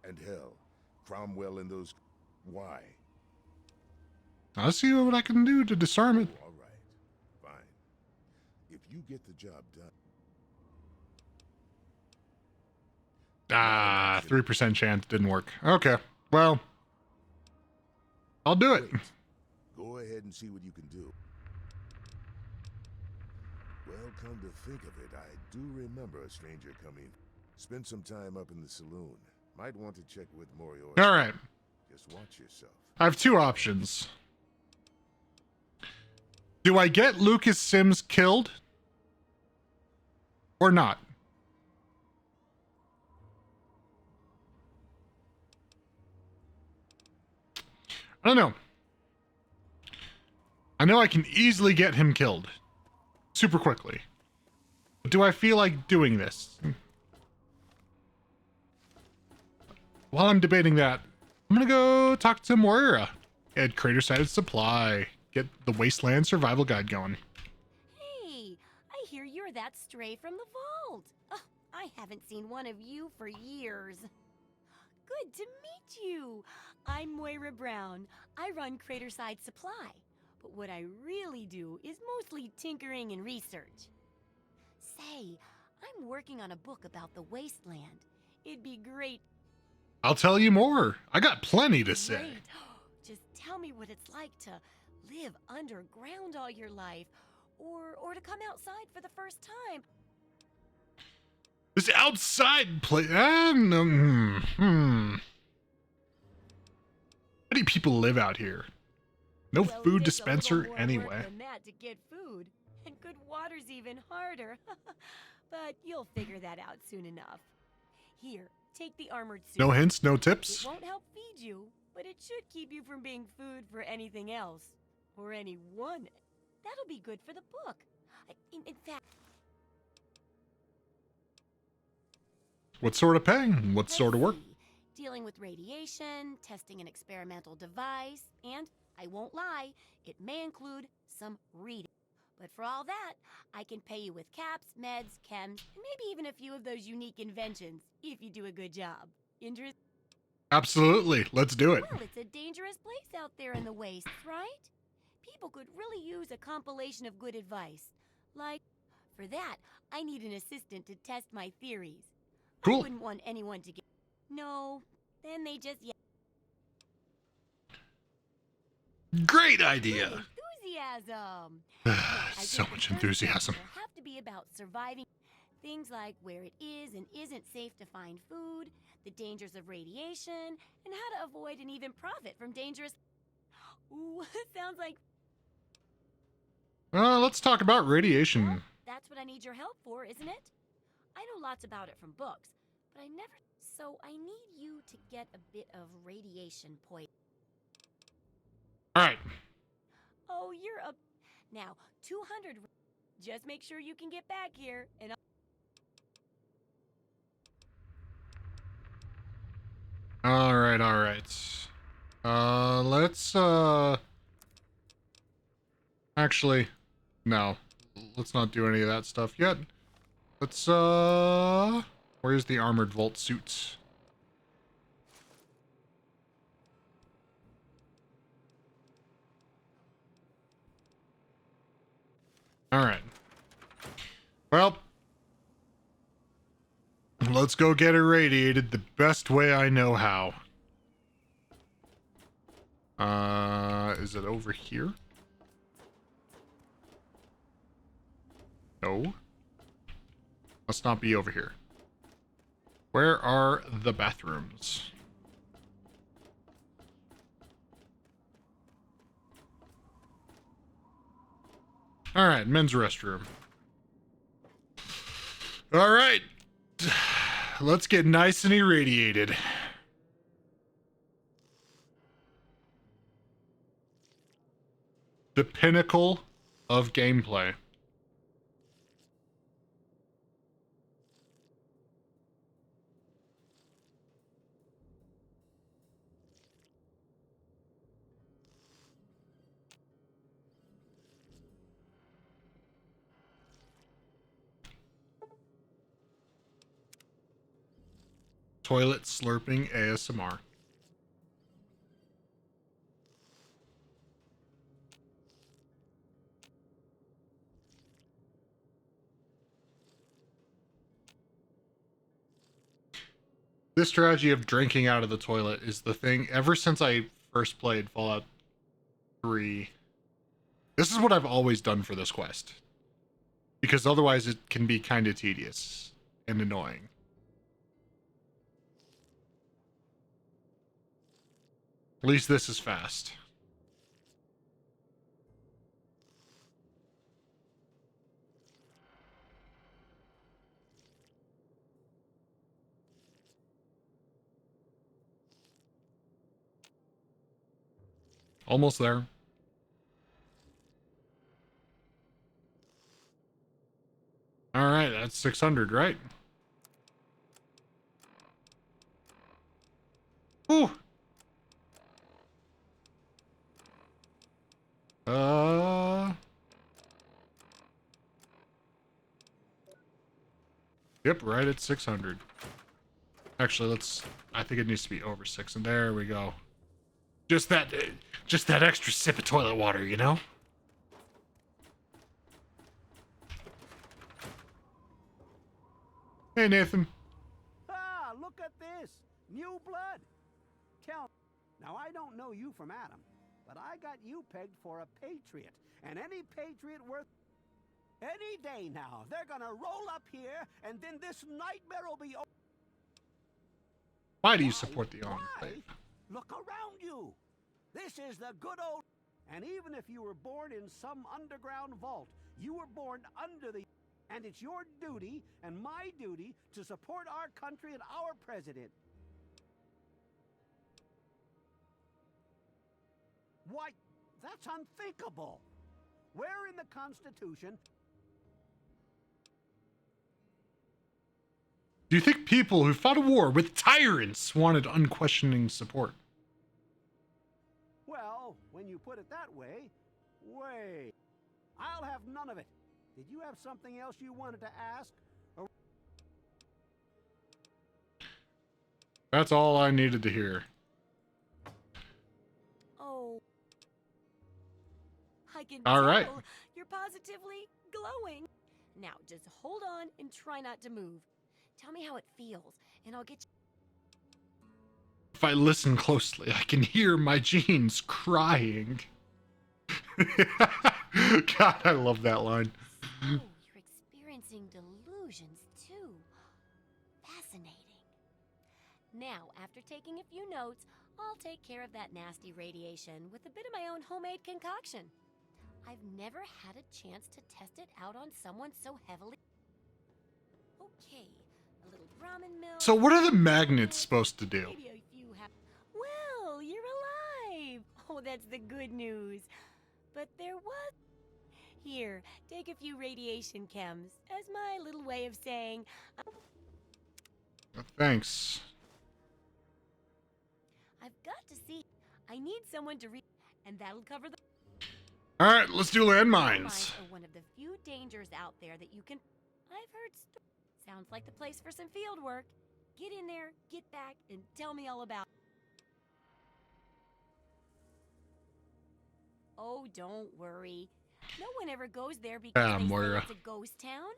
And hell, Cromwell and those... Why? I'll see what I can do to disarm it. All right. Fine. If you get the job done... 3% chance didn't work. Okay, well, I'll do it. Wait. Go ahead and see what you can do. Well, come to think of it, I do remember a stranger coming. Spent some time up in the saloon. Might want to check with Moria. All right. Just watch yourself. I have two options. Do I get Lucas Sims killed? Or not? I don't know. I know I can easily get him killed. Super quickly. But do I feel like doing this? While I'm debating that, I'm gonna go talk to Moria at Crater-Sided Supply. Get the Wasteland survival guide going. Hey, I hear you're that stray from the vault. I haven't seen one of you for years. Good to meet you. I'm Moira Brown. I run Crater-Side Supply. But what I really do is mostly tinkering and research. Say, I'm working on a book about the Wasteland. It'd be great. I'll tell you more. I got plenty to say. Great. Just tell me what it's like to live underground all your life, or to come outside for the first time. This outside place. No, How many people live out here? No Well, food it takes a little dispenser more work anyway. than that to get food, and good water's even harder. But you'll figure that out soon enough. Here, take the armored suit. No hints, no It tips. won't help feed you, but it should keep you from being food for anything else. Or anyone. That'll be good for the book. In fact... What sort of pay? What sort of work? Dealing with radiation, testing an experimental device, and, I won't lie, it may include some reading. But for all that, I can pay you with caps, meds, chems, and maybe even a few of those unique inventions, if you do a good job. Interest? Absolutely. Let's do it. Well, it's a dangerous place out there in the wastes, right? People could really use a compilation of good advice. Like, for that, I need an assistant to test my theories. Cool. I wouldn't want anyone to get... No, then they just... Great idea. Enthusiasm. So much enthusiasm. It'll have to be about surviving things like where it is and isn't safe to find food, the dangers of radiation, and how to avoid and even profit from dangerous... Ooh, sounds like... Let's talk about radiation. That's what I need your help for, isn't it? I know lots about it from books, but I never... So I need you to get a bit of radiation poison. All right. Oh, you're a... Now, 200... Just make sure you can get back here, and All right. Let's, Actually, no. Let's not do any of that stuff yet. Let's, Where's the armored vault suits? All right. Well, let's go get irradiated the best way I know how. Is it over here? No. Must not be over here. Where are the bathrooms? All right, men's restroom. All right. Let's get nice and irradiated. The pinnacle of gameplay. Toilet slurping ASMR. This strategy of drinking out of the toilet is the thing ever since I first played Fallout 3. This is what I've always done for this quest. Because otherwise it can be kind of tedious and annoying. At least this is fast. Almost there. All right, that's 600, right? Ooh. Yep, right at 600. Actually, I think it needs to be over 6, and there we go. Just that extra sip of toilet water, you know? Hey, Nathan. Ah, look at this. New blood. Tell me. Now, I don't know you from Adam, but I got you pegged for a patriot. And any patriot worth... Any day now, they're gonna roll up here, and then this nightmare will be over. Why do you support the Enclave? Look around you. This is the good old... And even if you were born in some underground vault, you were born under the... And it's your duty and my duty to support our country and our president. Why, that's unthinkable. Where in the Constitution... Do you think people who fought a war with tyrants wanted unquestioning support? Well, when you put it that way, wait. I'll have none of it. Did you have something else you wanted to ask? Or... That's all I needed to hear. Oh. I can All tell right. you're positively glowing. Now, just hold on and try not to move. Tell me how it feels, and I'll get you... If I listen closely, I can hear my genes crying. God, I love that line. Oh, you're experiencing delusions, too. Fascinating. Now, after taking a few notes, I'll take care of that nasty radiation with a bit of my own homemade concoction. I've never had a chance to test it out on someone so heavily... Okay, a little ramen milk... So what are the magnets supposed to do? Maybe a few Well, you're alive! Oh, that's the good news. But there was... Here, take a few radiation chems as my little way of saying... Thanks. I've got to see... I need someone to read... And that'll cover the... Alright, let's do landmines. Landmines are one of the few dangers out there that you can... I've heard... Sounds like the place for some field work. Get in there, get back, and tell me all about... Oh, don't worry. No one ever goes there because they say Moira. it's a ghost town.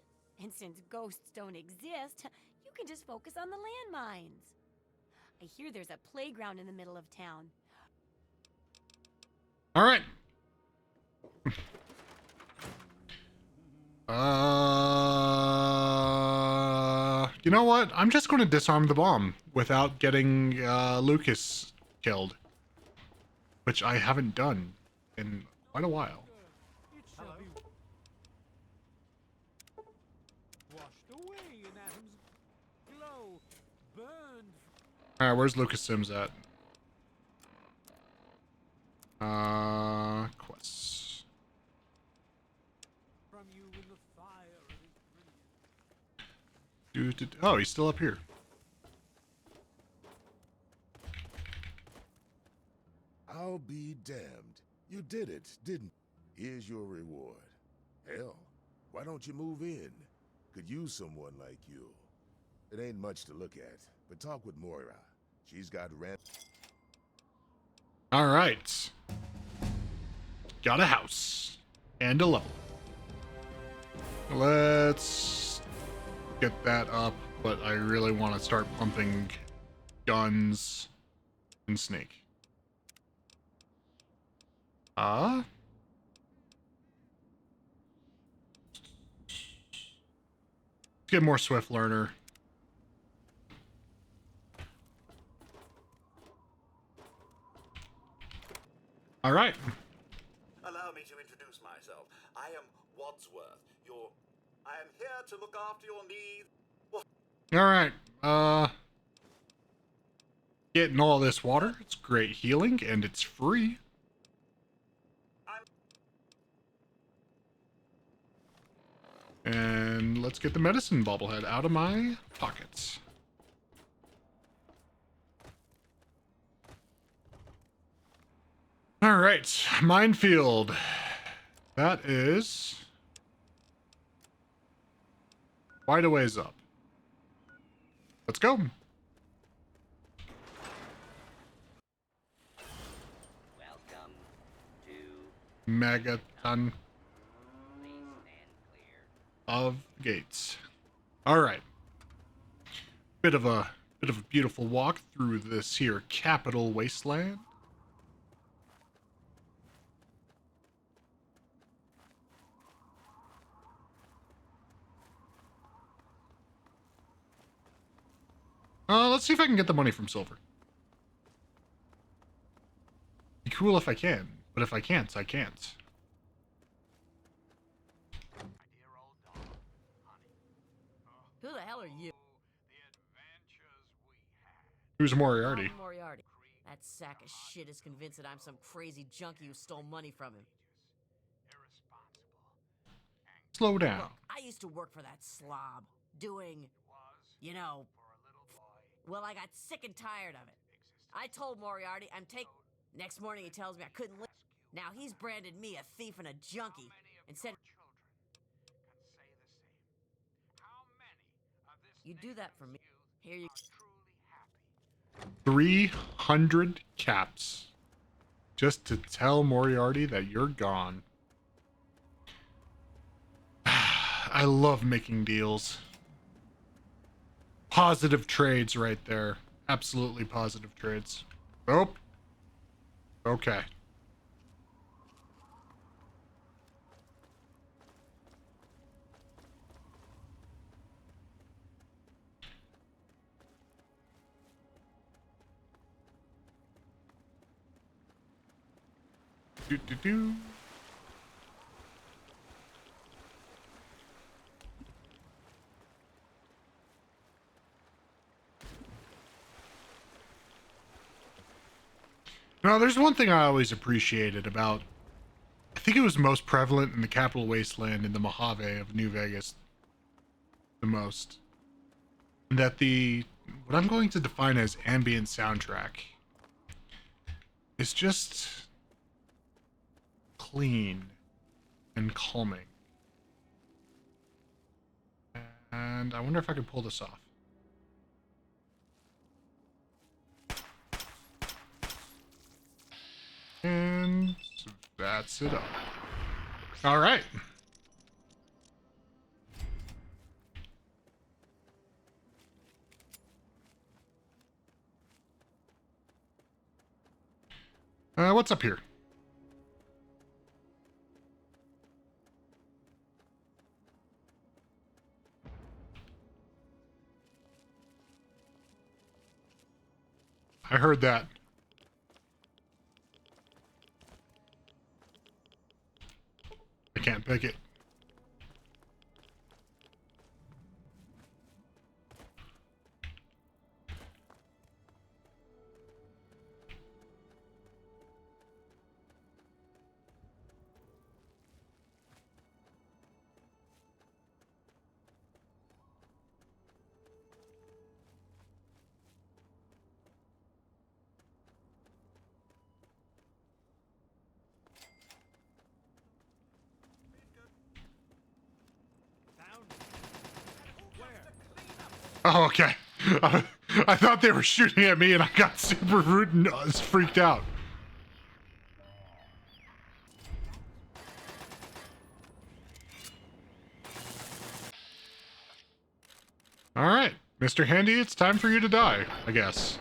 And since ghosts don't exist, you can just focus on the landmines. I hear there's a playground in the middle of town. Alright. You know what? I'm just going to disarm the bomb without getting Lucas killed. Which I haven't done in quite a while. Alright, where's Lucas Sims at? Quests. Oh, he's still up here. I'll be damned. You did it, didn't you? Here's your reward. Hell, why don't you move in? Could use someone like you. It ain't much to look at, but talk with Moira. She's got Alright. Got a house. And a level. Let's get that up, but I really want to start pumping guns and Snake. Get more Swift Learner. All right. Allow me to introduce myself. I am Wadsworth. I am here to look after your needs. All right. Getting all this water. It's great healing and it's free. And let's get the medicine bobblehead out of my pockets. All right, minefield. That is quite a ways up. Let's go. Welcome to Megaton of gates. All right. Bit of a beautiful walk through this here capital wasteland. Let's see if I can get the money from Silver. Be cool if I can, but if I can't, I can't. Who the hell are you? Who's Moriarty? I'm Moriarty. That sack of shit is convinced that I'm some crazy junkie who stole money from him. Slow down. Look, I used to work for that slob, doing, you know, well, I got sick and tired of it. I told Moriarty I'm taking... Next morning he tells me I couldn't live. Now he's branded me a thief and a junkie and said... You do that for me. Here you... 300 caps. Just to tell Moriarty that you're gone. I love making deals. Positive trades right there. Absolutely positive trades. Nope. Okay. Do. Now, there's one thing I always appreciated about, I think it was most prevalent in the Capital Wasteland in the Mojave of New Vegas the most. That what I'm going to define as ambient soundtrack is just clean and calming. And I wonder if I could pull this off. And that's it up. All right. What's up here? I heard that. I can't pick it. Oh, okay. I thought they were shooting at me and I got super rude and freaked out. All right, Mr. Handy, it's time for you to die, I guess.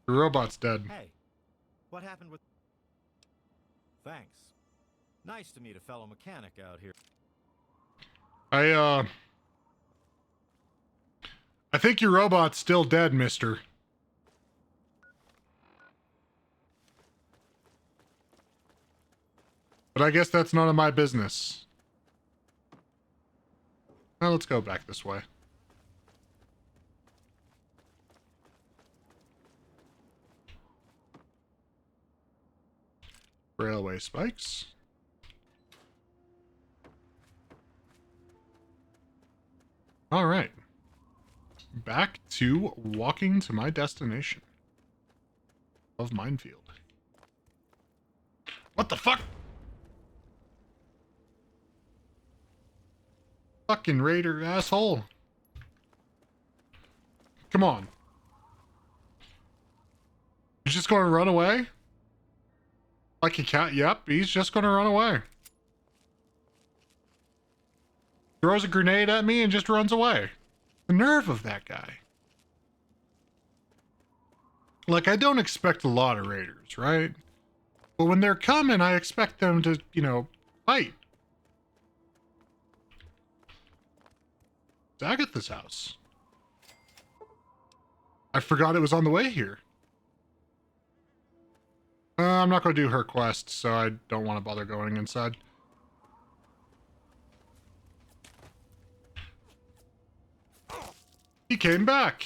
The robot's dead. Hey, what happened with... Thanks. Nice to meet a fellow mechanic out here. I think your robot's still dead, mister. But I guess that's none of my business. Now let's go back this way. Railway spikes. All right. Back to walking to my destination of Minefield. What the fuck? Fucking raider asshole. Come on. He's just going to run away? Like a cat? Yep, he's just going to run away. throws a grenade at me and just runs away. The nerve of that guy. Like, I don't expect a lot of raiders, right? But when they're coming, I expect them to, you know, fight. It's Agatha's house. I forgot it was on the way here. I'm not going to do her quest, so I don't want to bother going inside. He came back.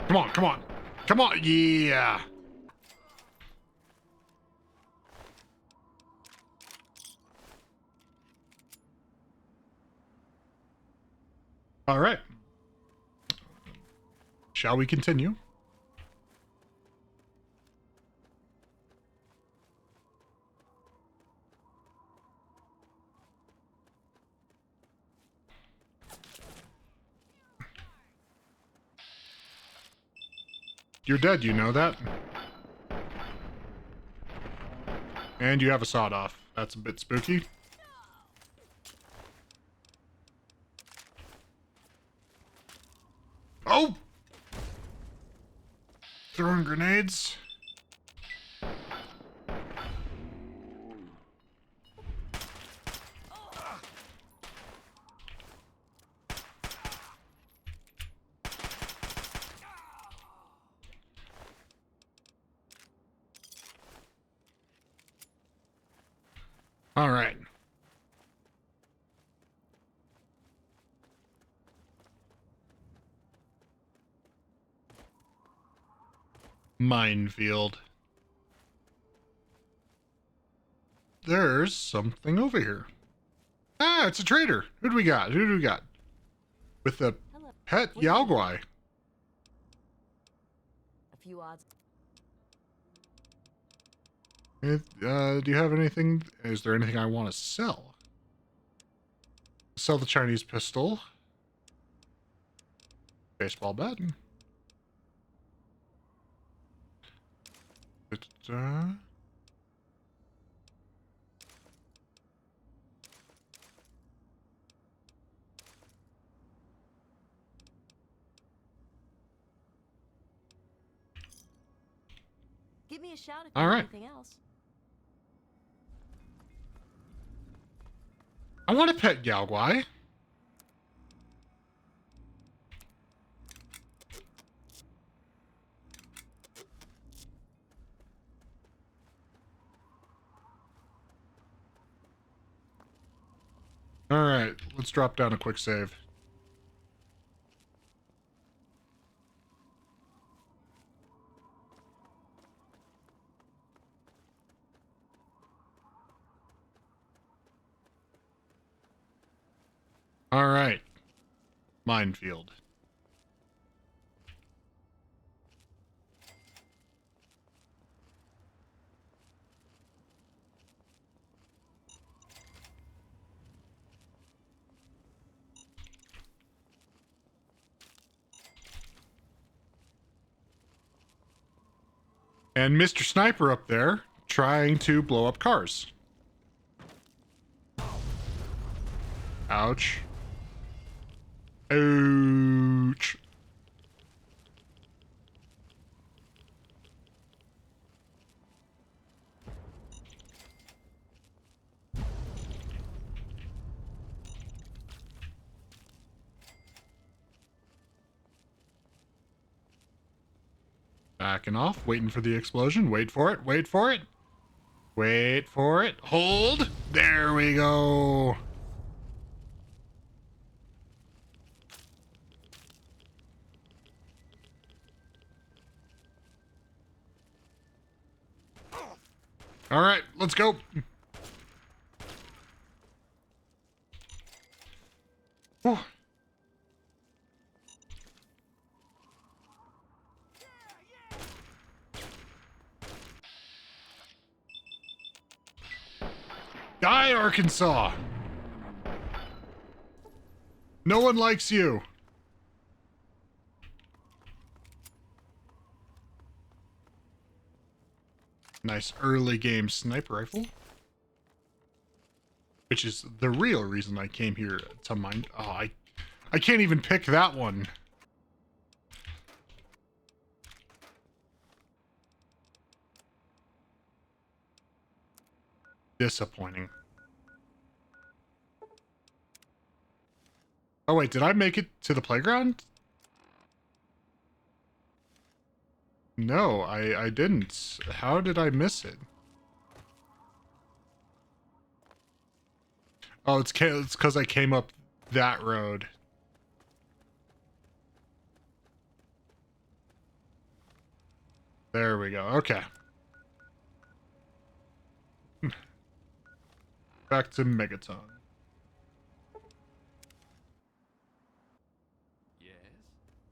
Come on, come on. Come on, yeah. All right. Shall we continue? You're dead, you know that? And you have a sawed-off. That's a bit spooky. Oh! Throwing grenades. All right. Minefield. There's something over here. Ah, it's a trader. Who do we got? Who do we got? With a pet Yaogwai. A few odds. Do you have anything? Is there anything I want to sell? Sell the Chinese pistol. Baseball bat. Give me a shout if All you right. have anything else. I want a pet Yaogwai. All right, let's drop down a quick save. All right. Minefield. And Mr. Sniper up there trying to blow up cars. Ouch. Ouch. Backing off, waiting for the explosion. Wait for it, wait for it. Wait for it. Hold. There we go. All right, let's go. Whew. Die, Arkansas. No one likes you. Nice early game sniper rifle. Which is the real reason I came here to mine. Oh, I can't even pick that one. Disappointing. Oh wait, did I make it to the playground? No, I didn't. How did I miss it? Oh, it's because I came up that road. There we go. Okay. Back to Megaton. Yes?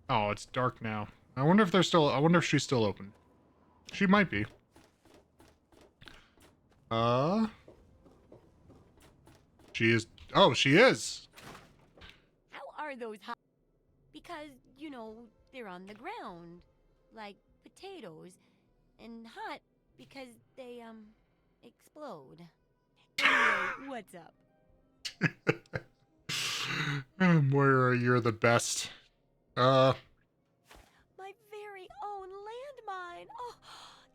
Oh, it's dark now. I wonder if she's still open. She might be. She is. Oh, she is. How are those hot? Because, you know, they're on the ground. Like potatoes. And hot because they, explode. Anyway, what's up? Moira, you're the best. My very own landmine. Oh,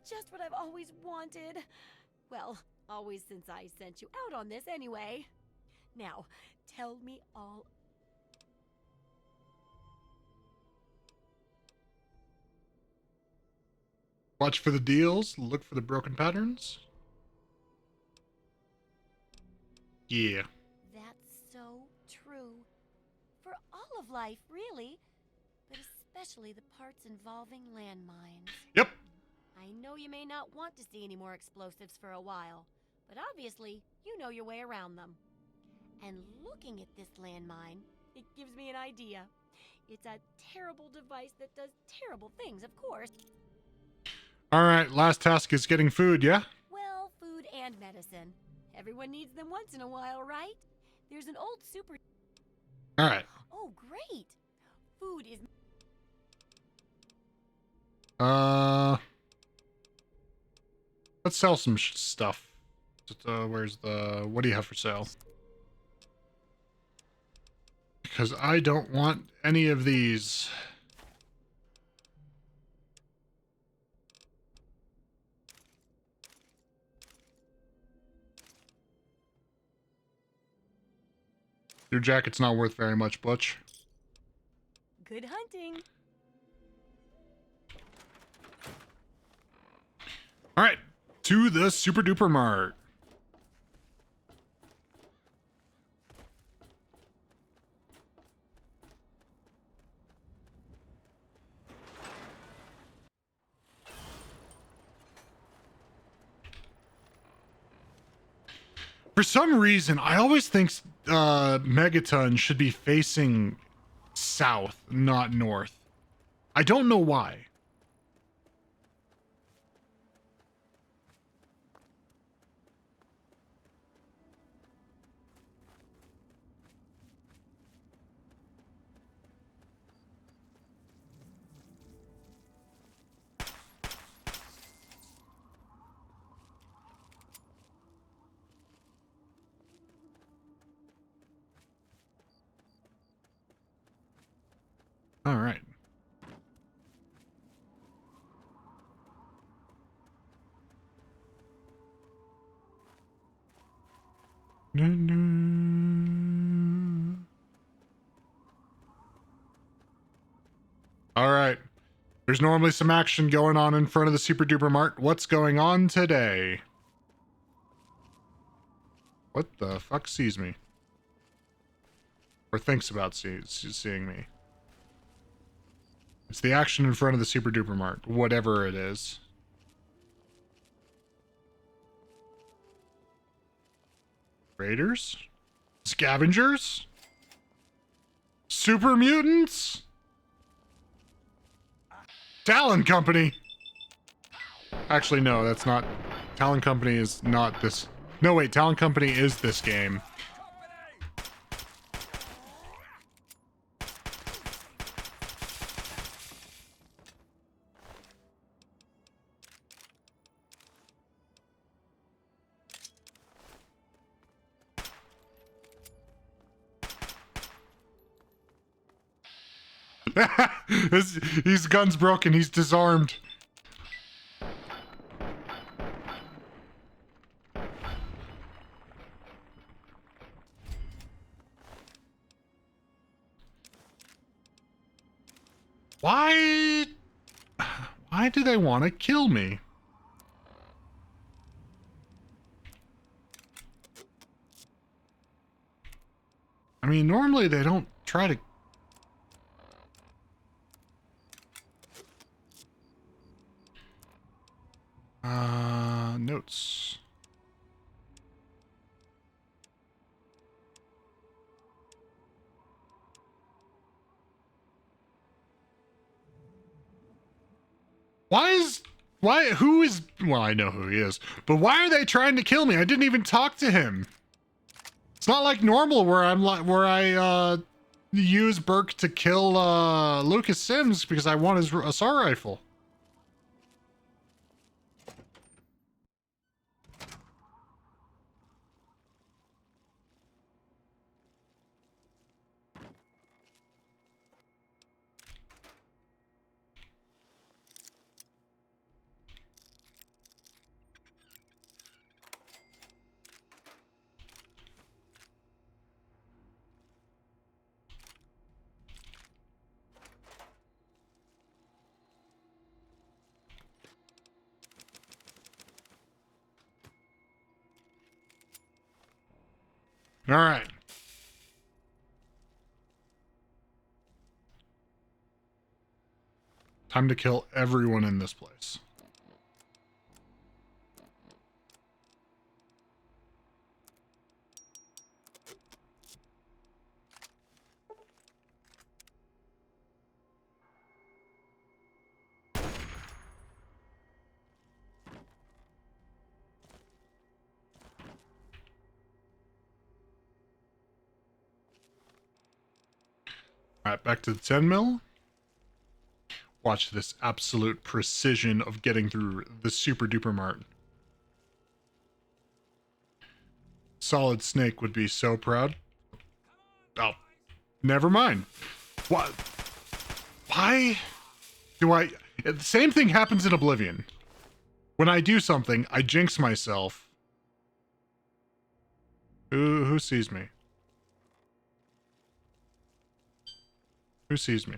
just what I've always wanted. Well, always since I sent you out on this anyway. Now, tell me all. Watch for the deals, look for the broken patterns. Yeah. That's so true. For all of life, really. But especially the parts involving landmines. Yep. I know you may not want to see any more explosives for a while, but obviously, you know your way around them. And looking at this landmine, it gives me an idea. It's a terrible device that does terrible things, of course. Alright, last task is getting food, yeah? Well, food and medicine. Everyone needs them once in a while, right? There's an old super... Alright. Oh, great! Food is... Let's sell some stuff. Where's the... What do you have for sale? Because I don't want any of these. Your jacket's not worth very much, Butch. Good hunting! Alright, to the Super Duper Mart. For some reason, I always think Megaton should be facing south, not north. I don't know why. All right. All right. There's normally some action going on in front of the Super Duper Mart. What's going on today? What the fuck sees me? Or thinks about seeing me? It's the action in front of the Super Duper Mart, whatever it is. Raiders? Scavengers? Super mutants? Talon Company! Actually, no, that's not... Talon Company is not this... No, wait, Talon Company is this game. His gun's broken. He's disarmed. Why do they want to kill me? I mean, normally they don't try to... Notes. Who is, well, I know who he is, but why are they trying to kill me? I didn't even talk to him. It's not like normal where I use Burke to kill, Lucas Sims because I want his assault rifle. All right. Time to kill everyone in this place. All right, back to the 10 mil. Watch this absolute precision of getting through the super duper mart. Solid Snake would be so proud. Oh, never mind. What? Why do I... The same thing happens in Oblivion. When I do something, I jinx myself. Who sees me? Who sees me?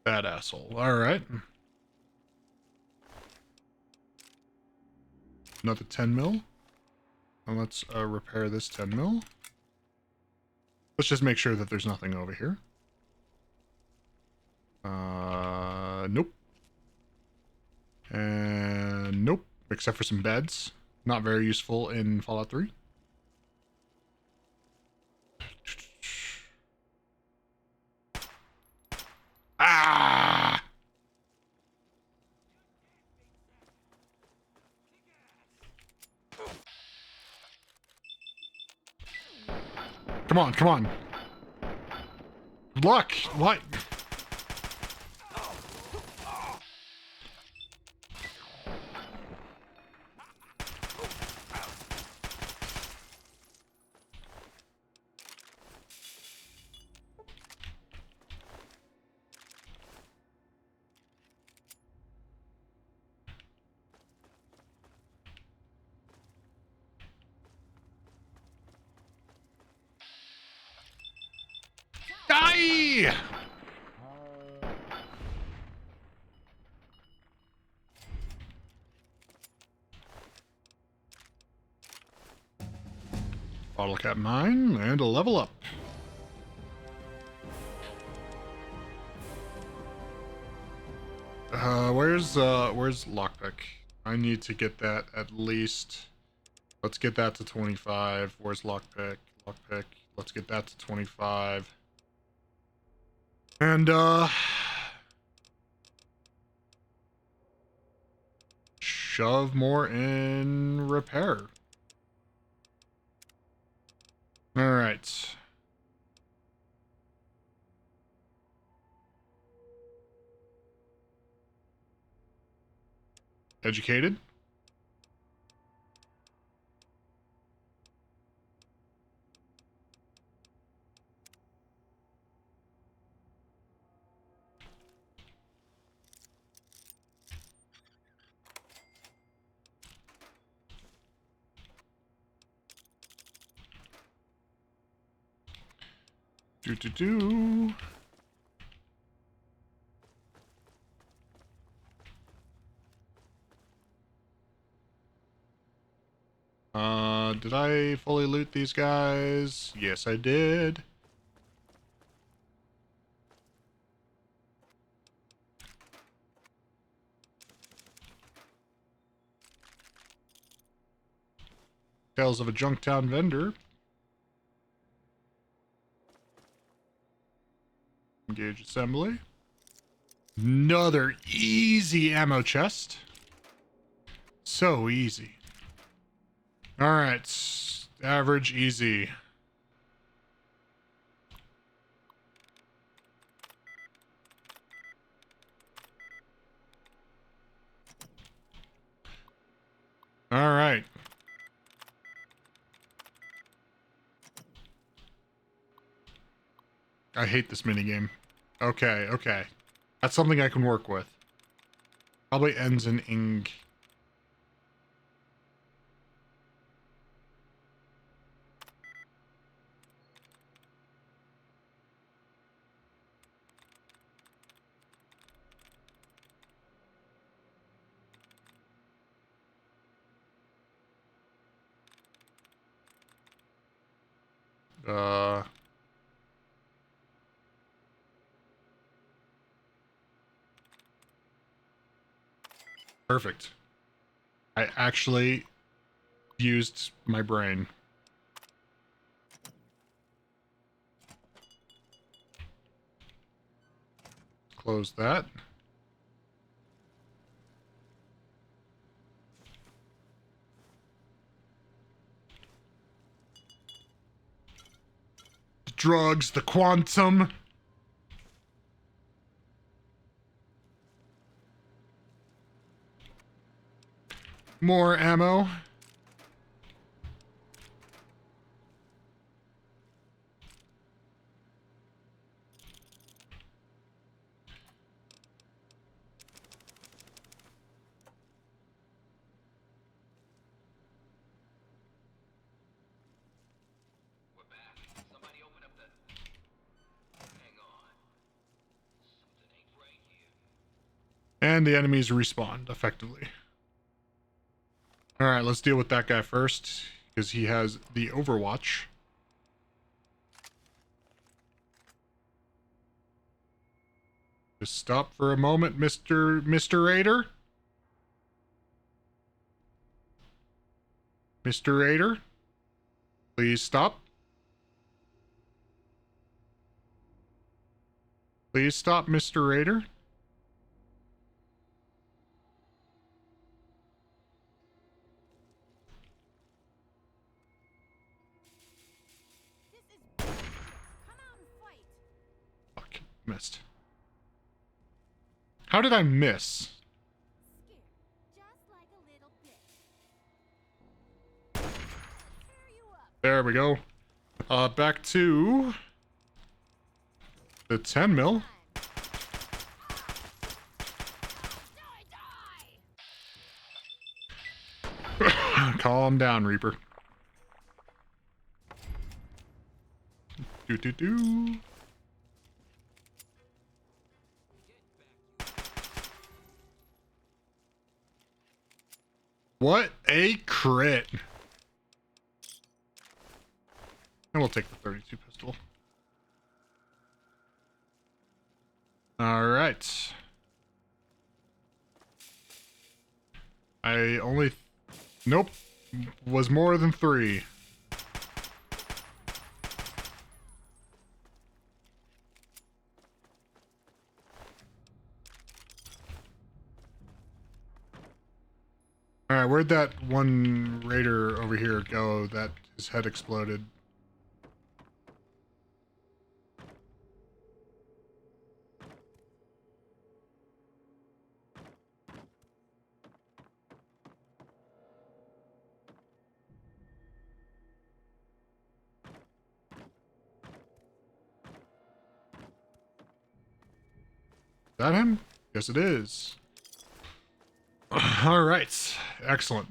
That asshole. All right. Another 10 mil. And let's repair this 10 mil. Let's just make sure that there's nothing over here. Nope. And nope. Except for some beds. Not very useful in Fallout 3. Ah! Come on, come on. Luck! What? Die! Bottle cap mine and a level up. Where's lockpick? I need to get that at least. Let's get that to 25. Where's lockpick? Lockpick. Let's get that to 25. And shove more in repair. All right. Educated. Do. Did I fully loot these guys? Yes, I did. Tales of a Junktown vendor. Engage assembly. Another easy ammo chest. So easy. Alright. Average, easy. Alright. I hate this minigame. Okay, okay. That's something I can work with. Probably ends in ing. Perfect. I actually used my brain. Close that. The drugs, the quantum. More ammo. And the enemies respawned effectively. Alright, let's deal with that guy first, because he has the Overwatch. Just stop for a moment, Mr. Raider. Mr. Raider, please stop. Please stop, Mr. Raider. Fuck, missed. How did I miss? There we go. Back to the 10 mil. Calm down, Reaper. Do. What a crit. And we'll take the 32 pistol. All right. I only... Nope. Was more than 3. Alright, where'd that one raider over here go that his head exploded? Is that him? Yes, it is. All right, excellent.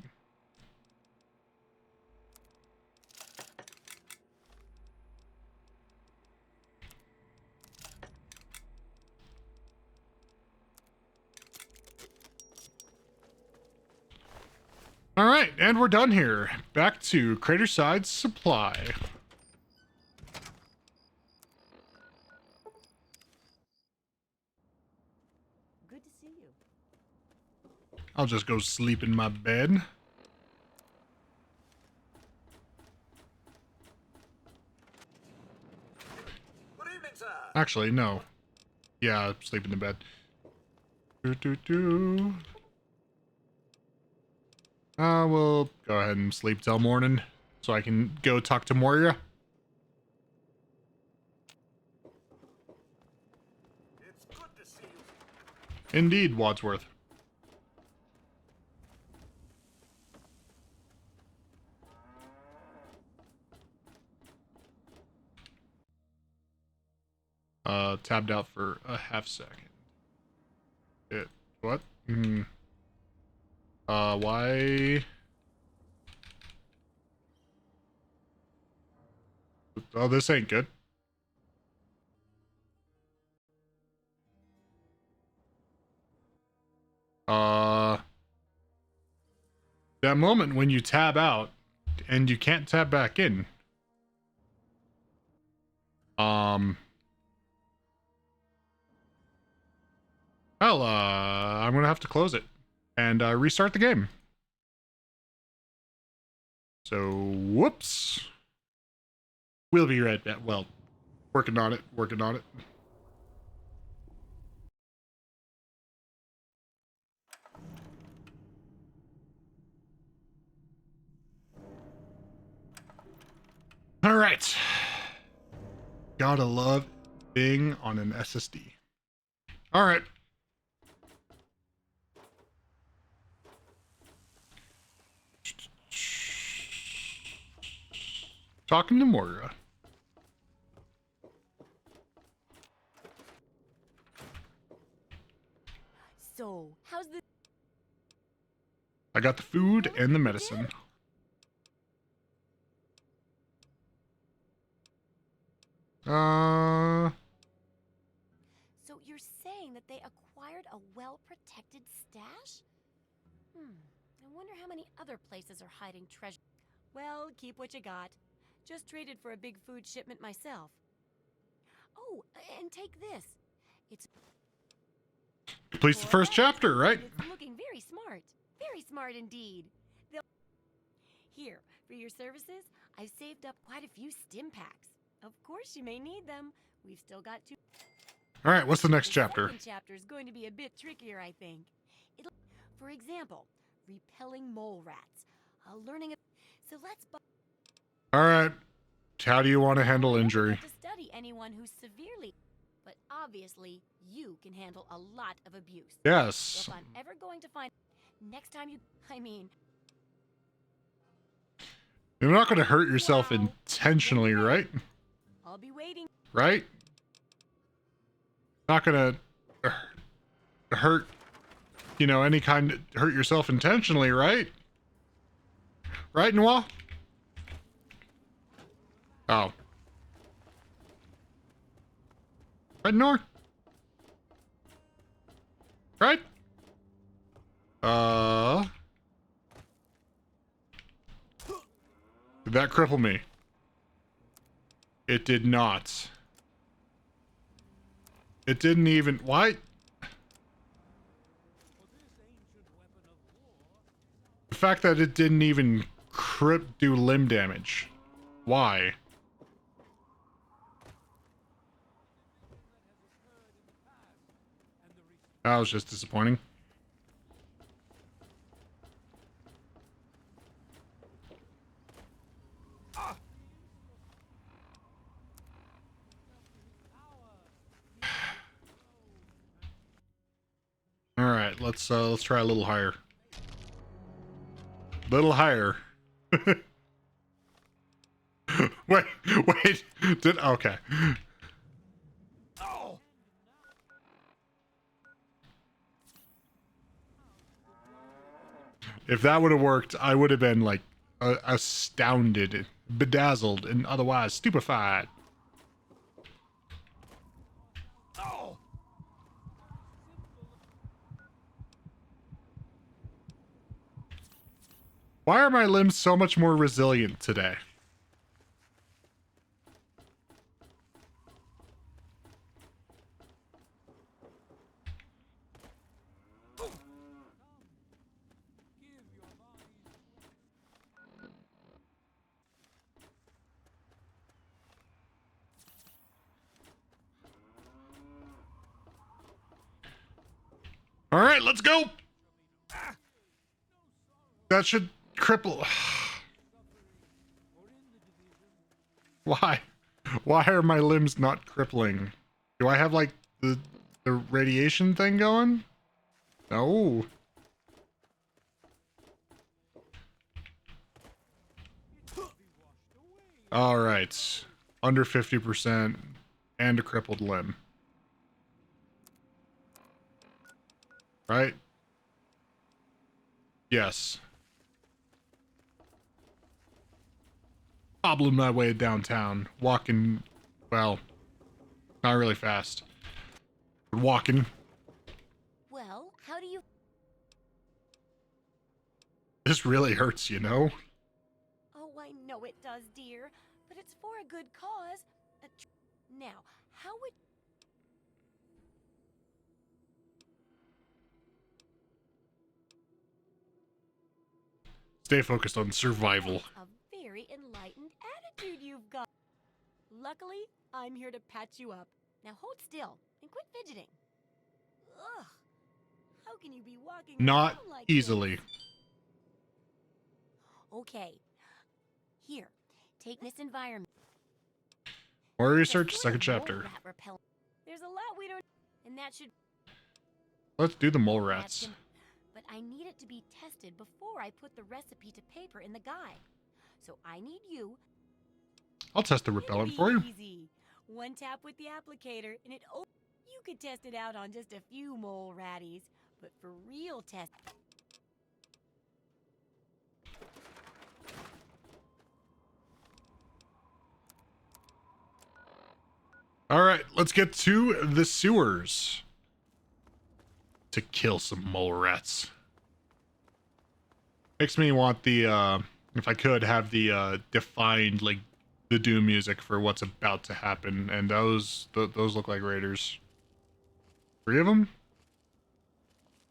All right, and we're done here. Back to Craterside Supply. Good to see you. I'll just go sleep in my bed. Good evening, sir. Actually, no. Yeah, sleep in the bed. We'll go ahead and sleep till morning so I can go talk to Moria. It's good to see you. Indeed, Wadsworth. Tabbed out for a half second. What? Why? Oh, this ain't good. That moment when you tab out and you can't tab back in. Well, I'm gonna have to close it and restart the game. So, whoops. We'll be right back. Well, working on it. All right. Gotta love being on an SSD. All right. Talking to Moria. So, how's the... I got the food and the medicine. So you're saying that they acquired a well-protected stash? I wonder how many other places are hiding treasure. Well, keep what you got. Just traded for a big food shipment myself. Oh, and take this. It's... Completes the first chapter, right? It's looking very smart. Very smart indeed. Here, for your services, I've saved up quite a few stim packs. Of course, you may need them. We've still got two. All right, what's the next chapter? The second chapter is going to be a bit trickier, I think. For example, repelling mole rats. Learning. So let's. All right. How do you want to handle injury? To study anyone who's severely, but obviously you can handle a lot of abuse. Yes. So if I'm ever going to find next time You're not going to hurt yourself intentionally, right? I'll be waiting. Right? Not going to hurt, hurt yourself intentionally, right? Right, Noah? Oh. Right, Noah? Right? Did that cripple me? It did not. It didn't even... Why? The fact that it didn't even do limb damage. Why? That was just disappointing. right, let's try a little higher. Little higher. wait. Okay. If that would have worked, I would have been like astounded, bedazzled, and otherwise stupefied. Why are my limbs so much more resilient today? All right, let's go. That should cripple. Why? Why are my limbs not crippling? Do I have like the radiation thing going? No. All right. Under 50% and a crippled limb. Right? Yes. Hobbling my way downtown. Walking, well, not really fast. Walking. Well, how do you... This really hurts, you know? Oh, I know it does, dear. But it's for a good cause. Now, how would... Stay focused on survival. A very enlightened attitude you've got. Luckily, I'm here to patch you up. Now hold still and quit fidgeting. Ugh. How can you be walking Not around like easily. this? Okay. Here, take this environment. More research, second chapter. There's a lot we don't... And that should... Let's do the mole rats. But I need it to be tested before I put the recipe to paper in the guide. So I need you... I'll test the repellent for you. Easy. One tap with the applicator and it... You could test it out on just a few mole ratties. But for real test... All right, let's get to the sewers to kill some mole rats. Makes me want the, if I could, have the defined, like, the doom music for what's about to happen. And those look like raiders. 3 of them?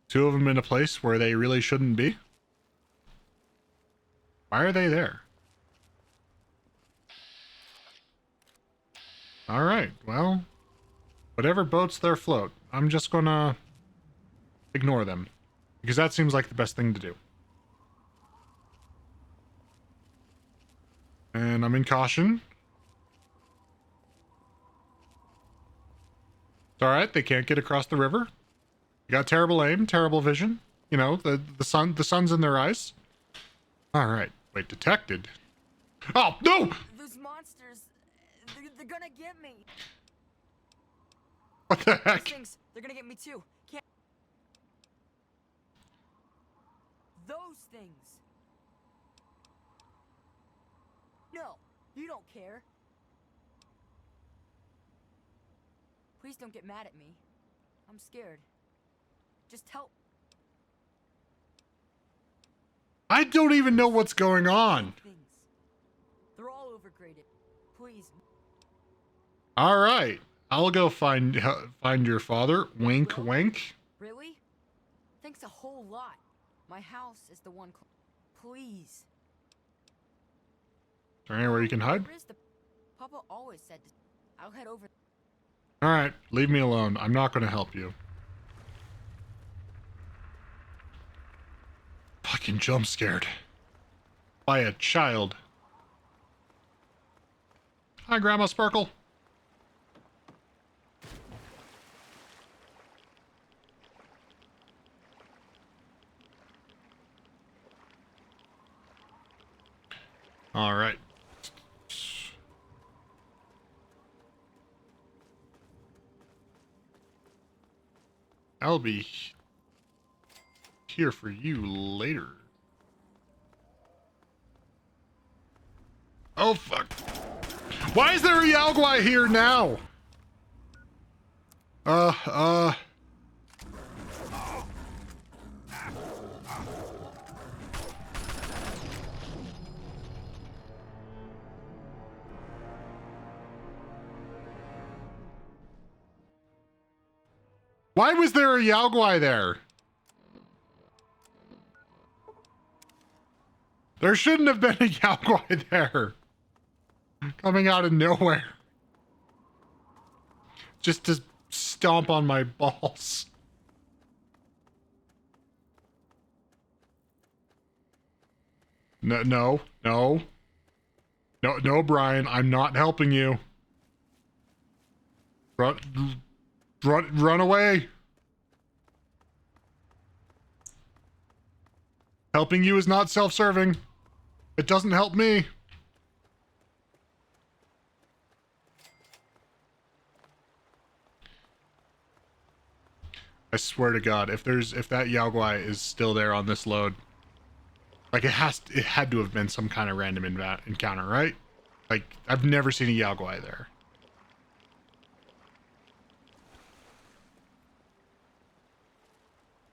2 of them in a place where they really shouldn't be? Why are they there? All right, well, whatever boats there float, I'm just gonna ignore them because that seems like the best thing to do. And I'm in caution. It's all right, they can't get across the river. You got terrible aim, terrible vision. You know, the sun's in their eyes. All right, wait, detected. Oh no! Those monsters, they're gonna get me. What the heck? Those things, they're gonna get me too. Can't... Those things. No, you don't care. Please don't get mad at me. I'm scared. Just help. I don't even know what's going on. They're all overgraded. Please. All right, I'll go find your father. Wink, wink. Really? Thanks a whole lot. My house is the one. Please. Is there anywhere you can hide? Papa always said I'll head over. All right, leave me alone. I'm not going to help you. Fucking jump scared by a child. Hi, Grandma Sparkle. All right. I'll be here for you later. Oh, fuck. Why is there a Yaogwai here now? Why was there a Yaogwai there? There shouldn't have been a Yaogwai there. Coming out of nowhere. Just to stomp on my balls. No, Brian, I'm not helping you. Run away. Helping you is not self-serving. It doesn't help me. I swear to God, if that Yaogwai is still there on this load, like it had to have been some kind of random encounter, right? Like I've never seen a Yaogwai there.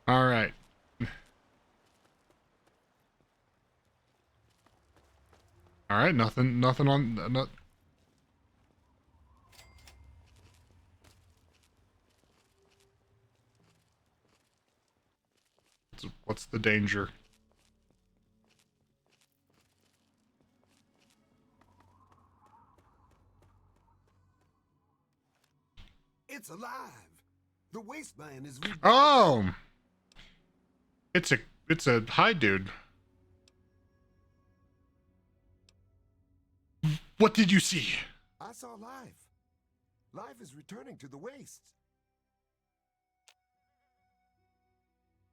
All right. All right, nothing on not. What's the danger? It's alive. The Wasteland is rebuilt. Oh, it's a hi dude. What did you see? I saw life. Life is returning to the wastes.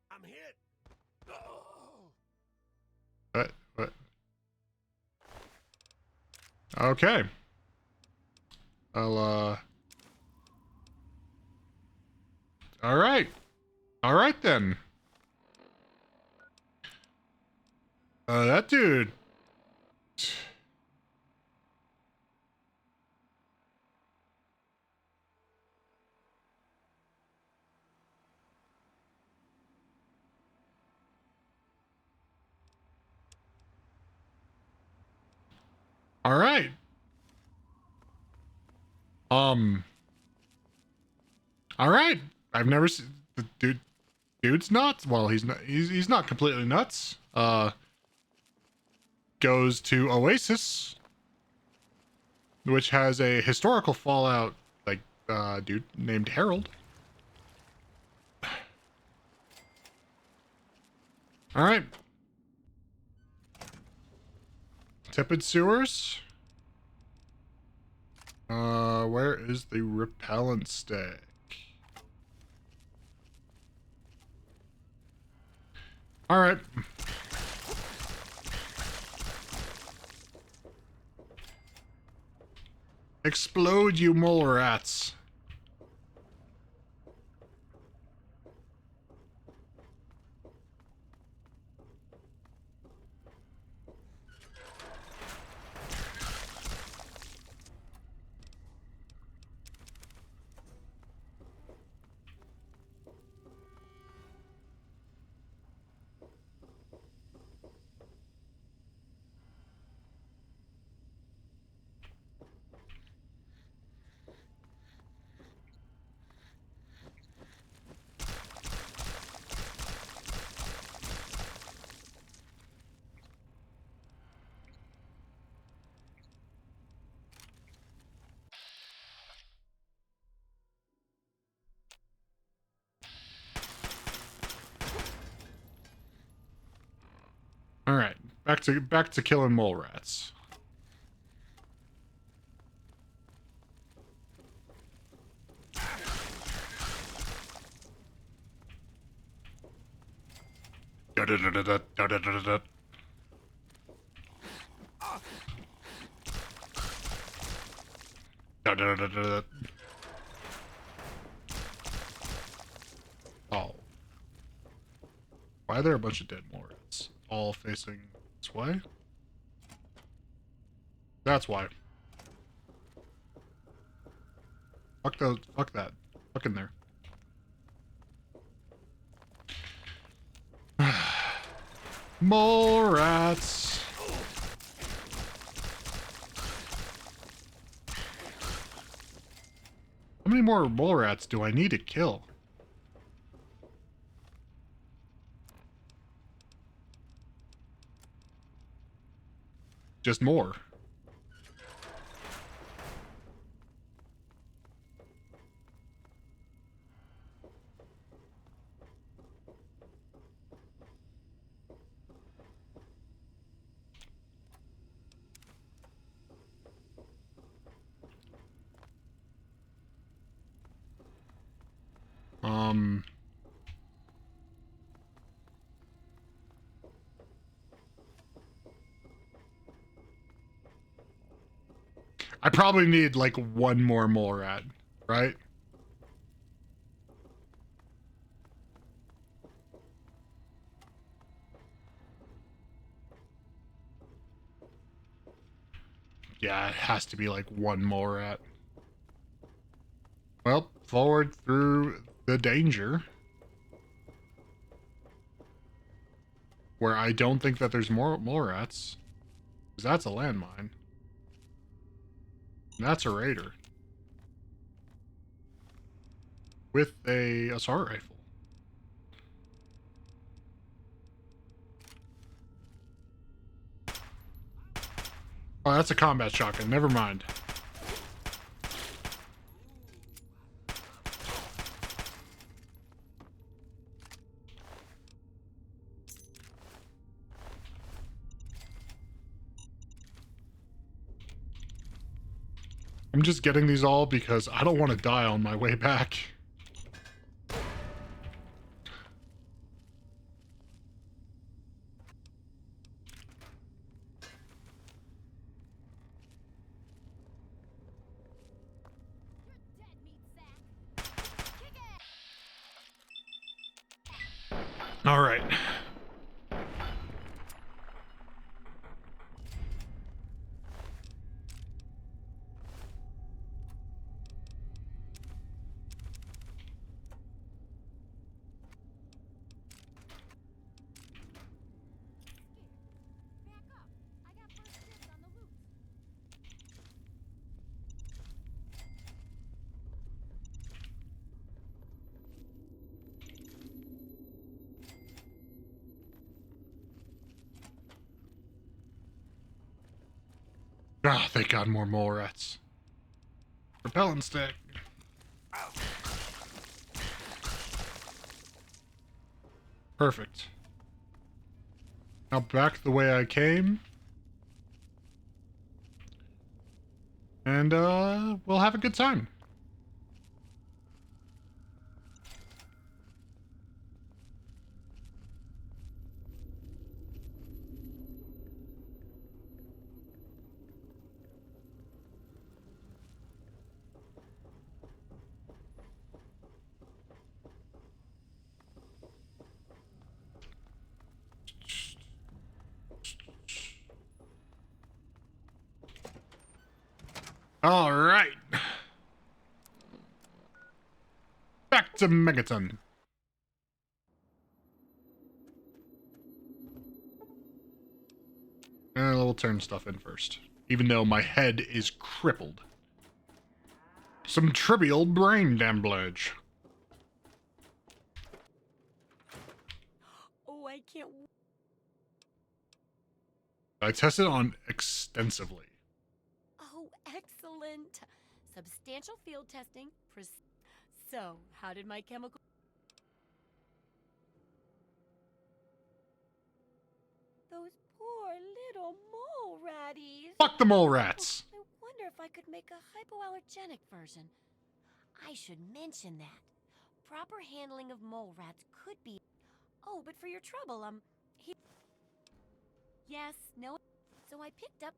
I'm hit. Oh. What? Okay. I'll all right. All right then. That dude. All right. All right. I've never seen the dude's nuts. Well, he's not completely nuts. Goes to Oasis, which has a historical fallout, like dude named Harold. All right. Tepid sewers. Where is the repellent stick? All right. Explode, you mole rats. All right, back to killing mole rats. Da-da-da-da-da. Oh. Why are there a bunch of dead Moriarts all facing this way? That's why. Fuck those. Fuck that. Fuck in there. Mole rats. How many more mole rats do I need to kill? Just more. I probably need like one more mole rat, right? Yeah, it has to be like one mole rat. Well, forward through the danger. Where I don't think that there's more mole rats. Because that's a landmine. And that's a raider. With a assault rifle. Oh, that's a combat shotgun. Never mind. I'm just getting these all because I don't want to die on my way back. All right. Ah, thank God, more mole rats. Repellent stick. Perfect. Now back the way I came. And, we'll have a good time. All right. Back to Megaton. And we'll turn stuff in first. Even though my head is crippled. Some trivial brain damage. Oh, I can't. I tested on extensively. Oh, excellent. Substantial field testing. So, how did my chemical... Those poor little mole ratties. Fuck the mole rats. I wonder if I could make a hypoallergenic version. I should mention that. Proper handling of mole rats could be... Oh, but for your trouble, Yes, no... So I picked up...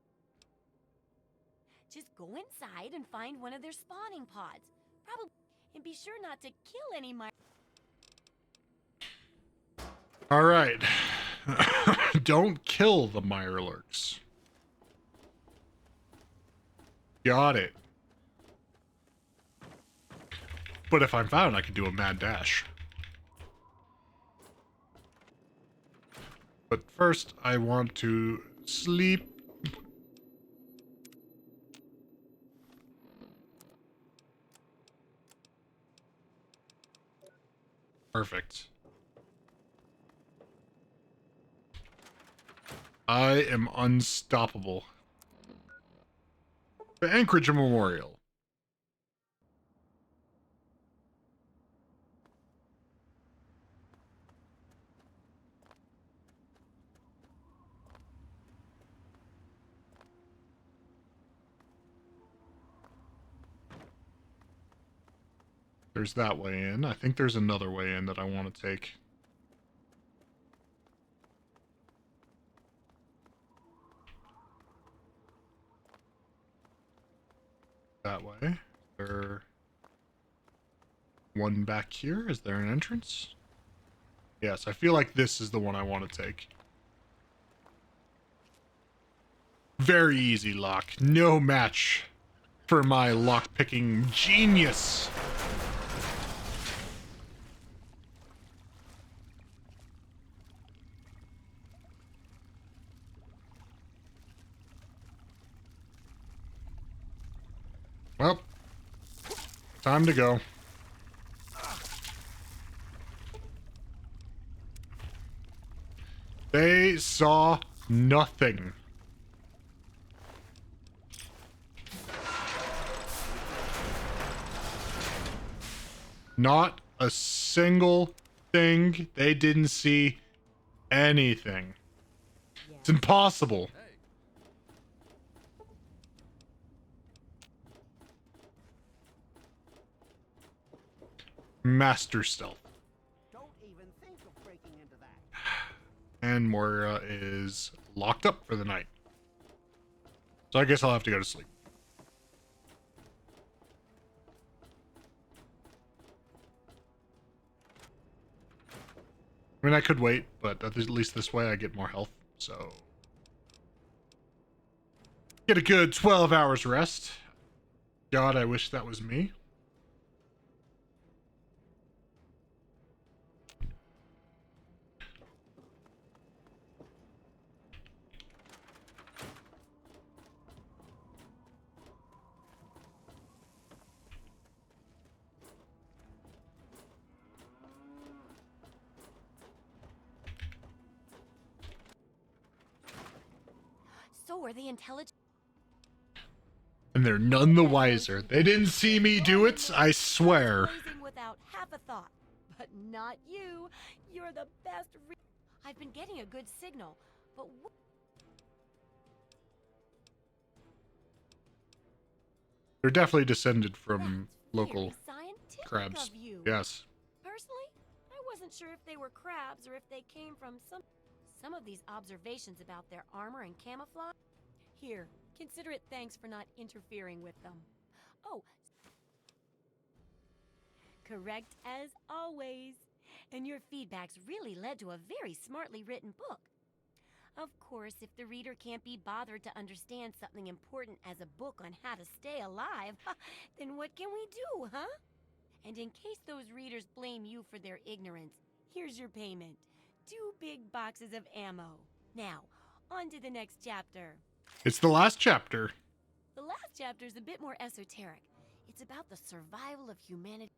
Just go inside and find one of their spawning pods. Probably, and be sure not to kill any Mire. All right. Don't kill the Mirelurks. Got it. But if I'm found, I could do a mad dash. But first, I want to sleep. Perfect. I am unstoppable. The Anchorage Memorial. There's that way in. I think there's another way in that I want to take. That way. There one back here? Is there an entrance? Yes, I feel like this is the one I want to take. Very easy lock. No match for my lock-picking genius. Well, time to go. They saw nothing. Not a single thing. They didn't see anything. It's impossible. Master stealth. Don't even think of breaking into that. And Moria is locked up for the night. So I guess I'll have to go to sleep. I mean, I could wait, but at least this way I get more health, so... Get a good 12 hours rest. God, I wish that was me. So are they intelligent? And they're none the wiser. They didn't see me do it, I swear. Without half a thought. But not you. You're the best. I've been getting a good signal, but They're definitely descended from local scientific crabs. of you. Yes. Personally, I wasn't sure if they were crabs or if they came from some of these observations about their armor and camouflage. Here, consider it thanks for not interfering with them. Oh, correct as always. And your feedbacks really led to a very smartly written book. Of course, if the reader can't be bothered to understand something important as a book on how to stay alive, then what can we do, huh? And in case those readers blame you for their ignorance, here's your payment. 2 big boxes of ammo. Now, on to the next chapter. It's the last chapter. The last chapter is a bit more esoteric. It's about the survival of humanity.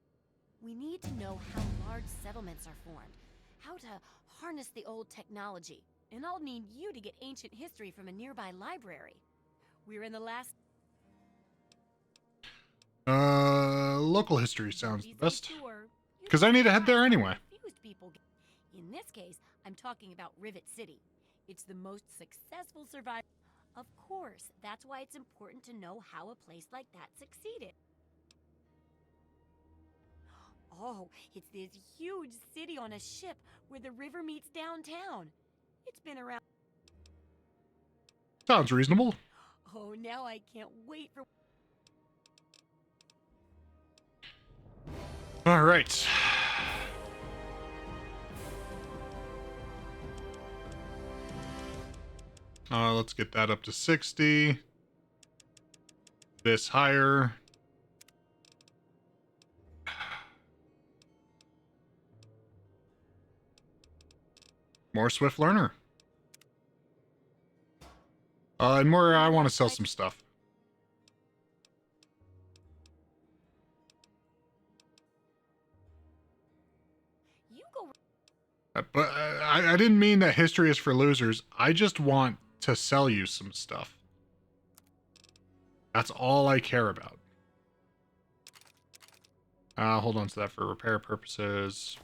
We need to know how large settlements are formed, how to harness the old technology, and I'll need you to get ancient history from a nearby library. We're in the last... Local history sounds the best. Because I need to head there anyway. People. In this case, I'm talking about Rivet City. It's the most successful survival. Of course, that's why it's important to know how a place like that succeeded. Oh, it's this huge city on a ship where the river meets downtown. It's been around. Sounds reasonable. Oh, now I can't wait for... All right. Let's get that up to 60. This higher. More Swift Learner. And more, I want to sell some stuff. You go... But I didn't mean that history is for losers. I just want to sell you some stuff. That's all I care about. Hold on to that for repair purposes.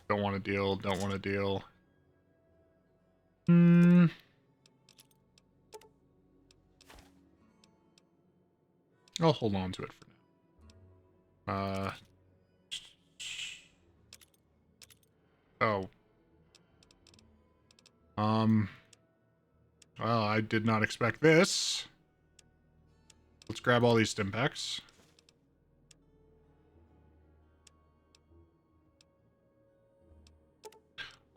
Don't want to deal, don't want to deal. I'll hold on to it for now. Oh. Well, I did not expect this. Let's grab all these stim packs.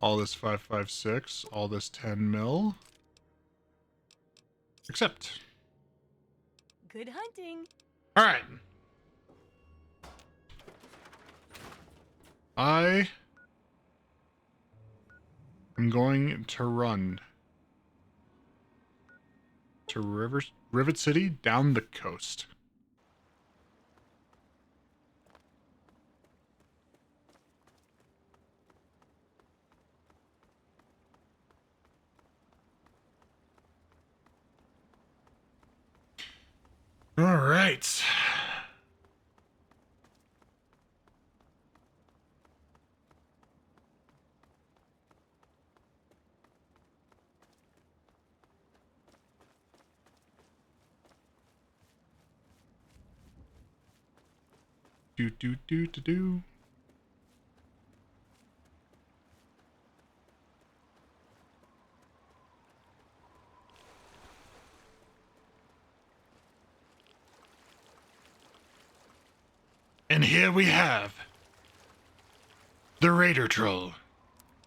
All this 556, all this 10 mil. Accept. Good hunting. All right. I am going to run to Rivet City down the coast. All right. Do. And here we have the Raider Troll,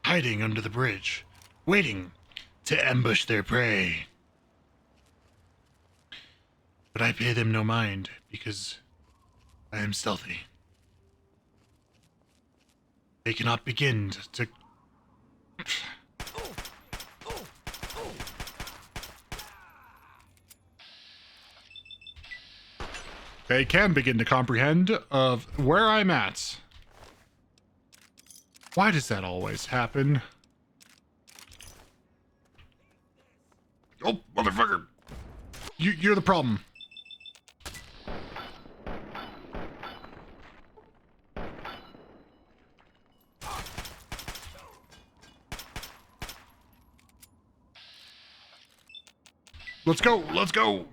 hiding under the bridge, waiting to ambush their prey. But I pay them no mind, because I am stealthy. They cannot begin to... They can begin to comprehend of where I'm at. Why does that always happen? Oh, motherfucker! You're the problem. Let's go, let's go!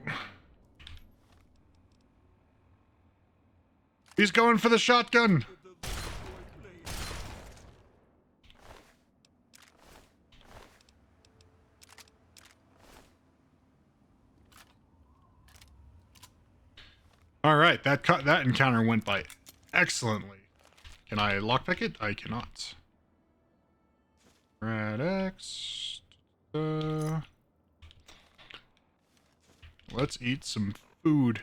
He's going for the shotgun! Alright, that encounter went by excellently. Can I lockpick it? I cannot. Rad X. Let's eat some food.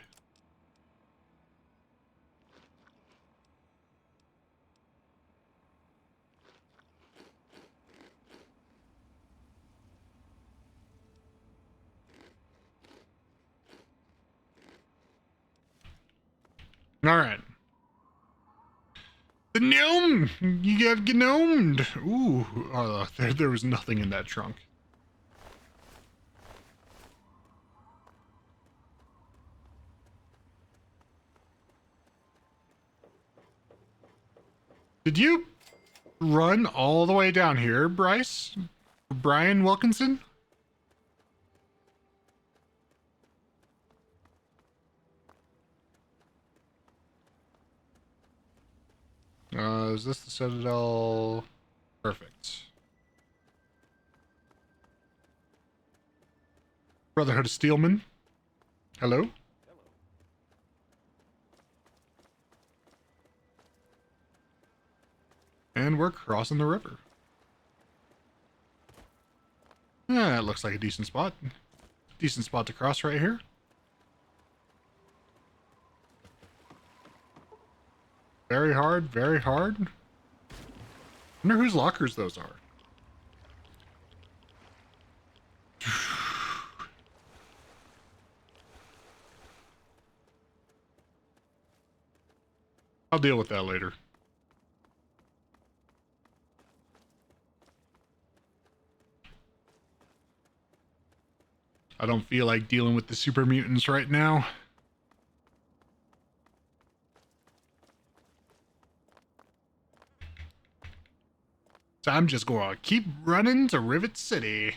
Alright. The gnome! You got gnomed! Ooh, there was nothing in that trunk. Did you run all the way down here, Bryce? Brian Wilkinson? Is this the Citadel? Perfect. Brotherhood of Steelmen. Hello? And we're crossing the river. Yeah, it looks like a decent spot. Decent spot to cross right here. Very hard, very hard. Wonder whose lockers those are. I'll deal with that later. I don't feel like dealing with the super mutants right now. So I'm just going to keep running to Rivet City.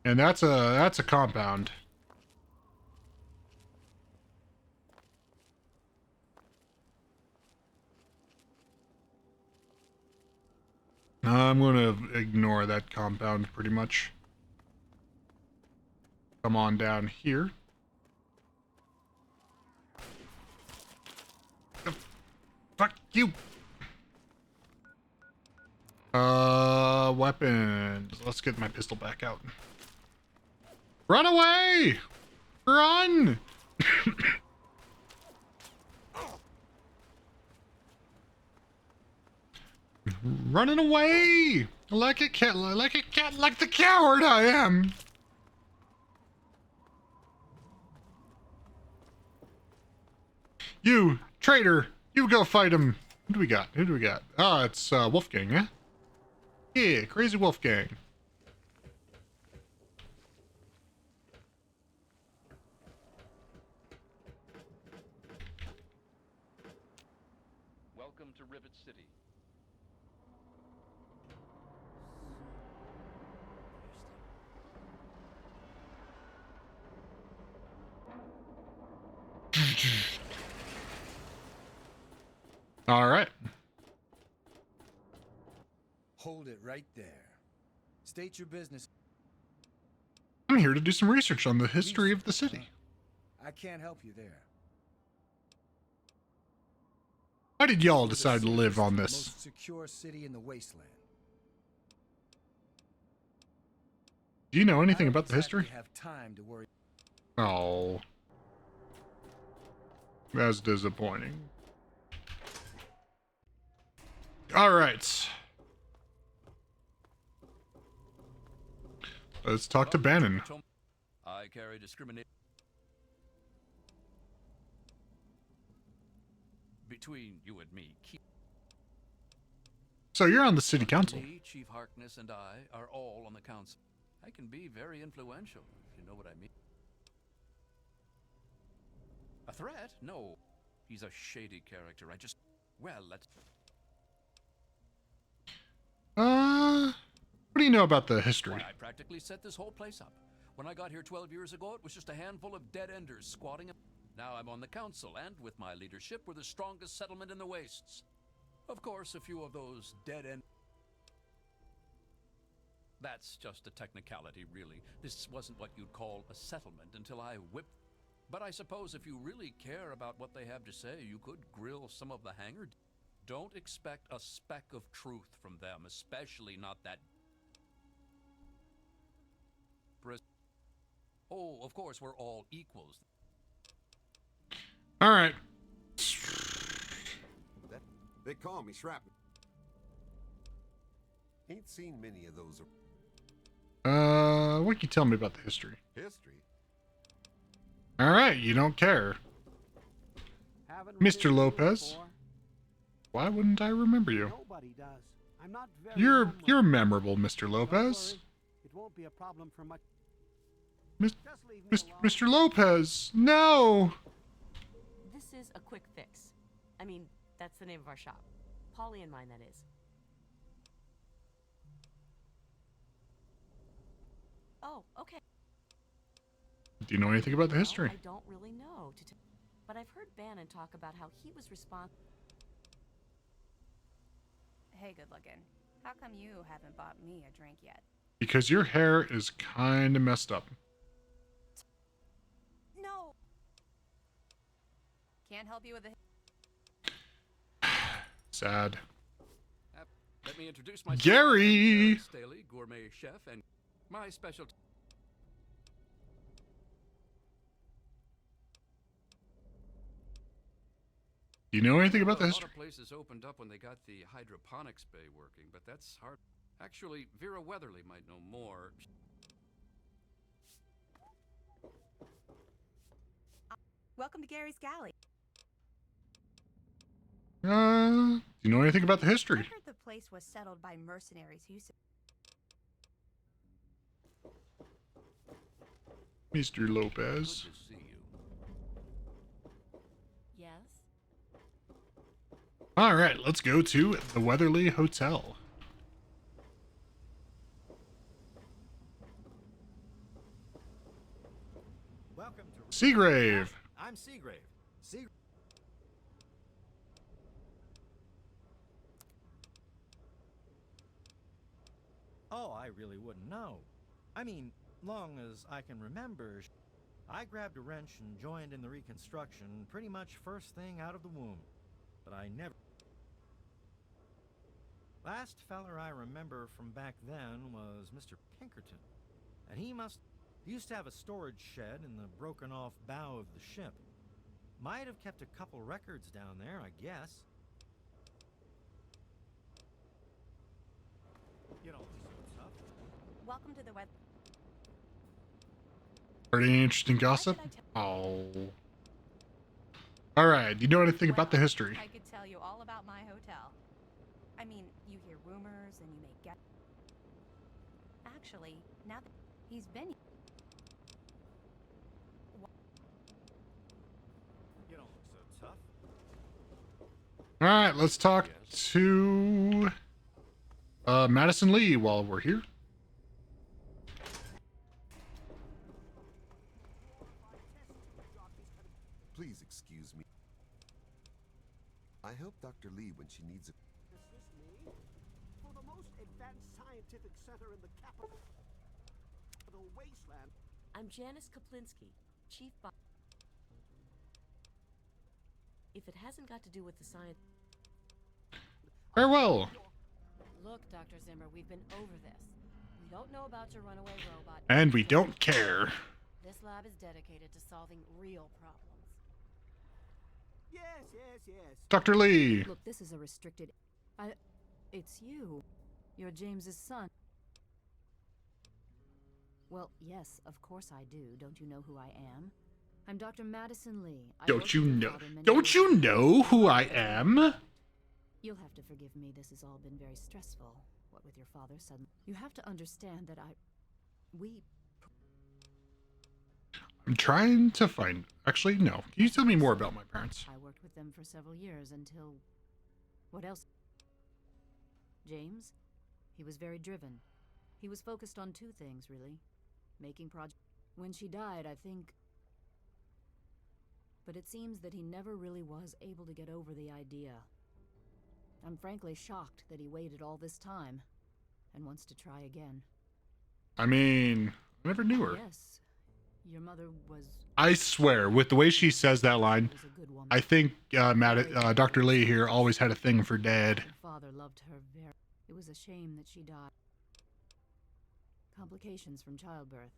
And that's a compound. I'm going to ignore that compound pretty much. Come on down here. Fuck you. Weapons. Let's get my pistol back out. Run away! Run! Running away! Like a cat, like the coward I am! You, traitor! You go fight him! Who do we got? Who do we got? Ah, it's Wolfgang, eh? Yeah, crazy Wolfgang. Welcome to Rivet City. All right. Hold it right there. State your business. I'm here to do some research on the history of the city. I can't help you there. Why did y'all decide to live on this? Most secure city in the Wasteland. Do you know anything about the history? Have time to worry. Oh. That's disappointing. All right. Let's talk to Bannon. I carry discrimination between you and me. So you're on the city council. Me, Chief Harkness, and I are all on the council. I can be very influential, if you know what I mean. A threat? No. He's a shady character. Well, let's... What do you know about the history? Why, I practically set this whole place up. When I got here 12 years ago, it was just a handful of dead-enders squatting. Now I'm on the council, and with my leadership, we're the strongest settlement in the wastes. Of course, a few of those dead-end... That's just a technicality, really. This wasn't what you'd call a settlement until I whipped... But I suppose if you really care about what they have to say, you could grill some of the hangar. Don't expect a speck of truth from them, especially not that... Oh, of course, we're all equals. All right. They call me Shrapnel. Ain't seen many of those. What can you tell me about the history? History? All right, you don't care. Mr. Lopez. Why wouldn't I remember you? Nobody does. I'm not very You're memorable, Mr. Lopez. It won't be a problem for much. Mr. Lopez, no! This is a quick fix. I mean, that's the name of our shop. Polly and mine, that is. Oh, okay. Do you know anything about the history? I don't really know. but I've heard Bannon talk about how he was responsible. Hey, good looking. How come you haven't bought me a drink yet? Because your hair is kind of messed up. No. Can't help you with the. Sad. Let me introduce myself. Gary! Staley, gourmet chef, and my specialty. Do you know anything about the A history? lot of places opened up when they got the hydroponics bay working, but that's hard. Actually, Vera Weatherly might know more. Welcome to Gary's Galley. Do you know anything about the history? I heard the place was settled by mercenaries who. Mr. Lopez. Good to see you. Yes? All right, let's go to the Weatherly Hotel. Welcome to Seagrave. I'm Seagrave. Oh, I really wouldn't know. I mean, long as I can remember, I grabbed a wrench and joined in the reconstruction pretty much first thing out of the womb. But I never... Last feller I remember from back then was Mr. Pinkerton. And he used to have a storage shed in the broken off bow of the ship. Might have kept a couple records down there, I guess. You know, so tough. Welcome to the web. Pretty interesting gossip. Oh. All right. Do you know anything about the history? I could tell you all about my hotel. I mean, you hear rumors and you may get. Actually, now that he's been. You don't look so tough. All right. Let's talk to Madison Lee while we're here. Please excuse me. I help Dr. Lee when she needs a... Is this me? For the most advanced scientific center in the capital, the Wasteland. I'm Janice Kaplinsky, Chief If it hasn't got to do with the science... Farewell. Look, Dr. Zimmer, we've been over this. We don't know about your runaway robot. And we don't care. This lab is dedicated to solving real problems. Yes. Dr. Lee. Look, this is a restricted... It's you. You're James's son. Well, yes, of course I do. Don't you know who I am? I'm Dr. Madison Lee. Don't you know? Don't you know who I am? You'll have to forgive me. This has all been very stressful. What with your father suddenly... You have to understand that I'm trying to find... Actually, no. Can you tell me more about my parents? I worked with them for several years until... What else? James? He was very driven. He was focused on two things, really. Making projects. When she died, I think... But it seems that he never really was able to get over the idea. I'm frankly shocked that he waited all this time and wants to try again. I mean, I never knew her. Yes. Your mother was... I swear, with the way she says that line, I think Dr. Lee here always had a thing for Dad. Your father loved her very... It was a shame that she died. Complications from childbirth.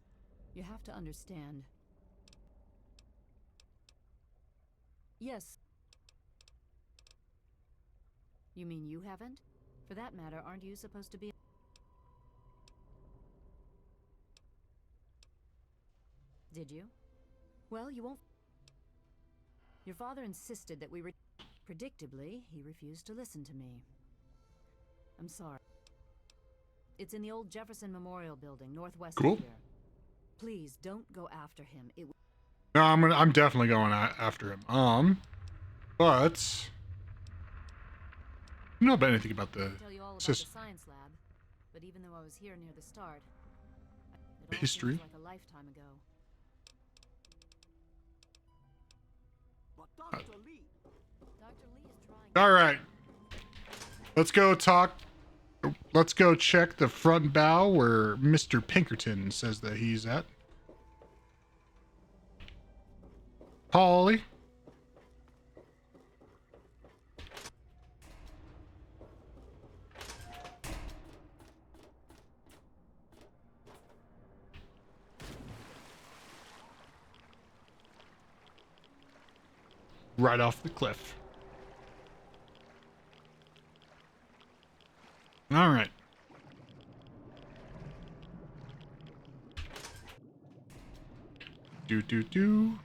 You have to understand. Yes. You mean you haven't? For that matter, aren't you supposed to be... Did you? Well, you won't... Your father insisted that we were... Predictably, he refused to listen to me. I'm sorry. It's in the old Jefferson Memorial Building, northwest of here. Please, don't go after him. It... No, I'm definitely going after him. But... You know about anything about the tell you all about the science lab, but even though I was here near the start, it all history. seems like a lifetime ago. But Dr. Lee... Dr. Lee is trying... All right. Let's go talk. Let's go check the front bow where Mr. Pinkerton says that he's at. Polly. Right off the cliff. All right. Do.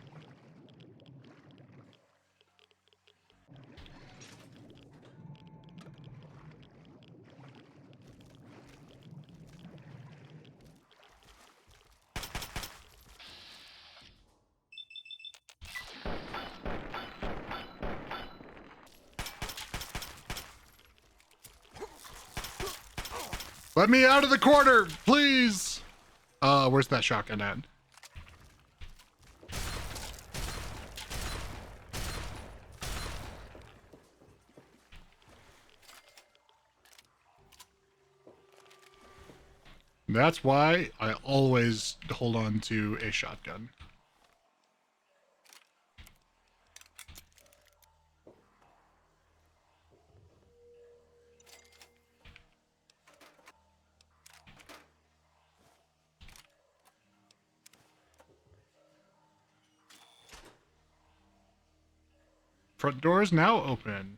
Let me out of the corner, please. Where's that shotgun at? That's why I always hold on to a shotgun. Front door is now open.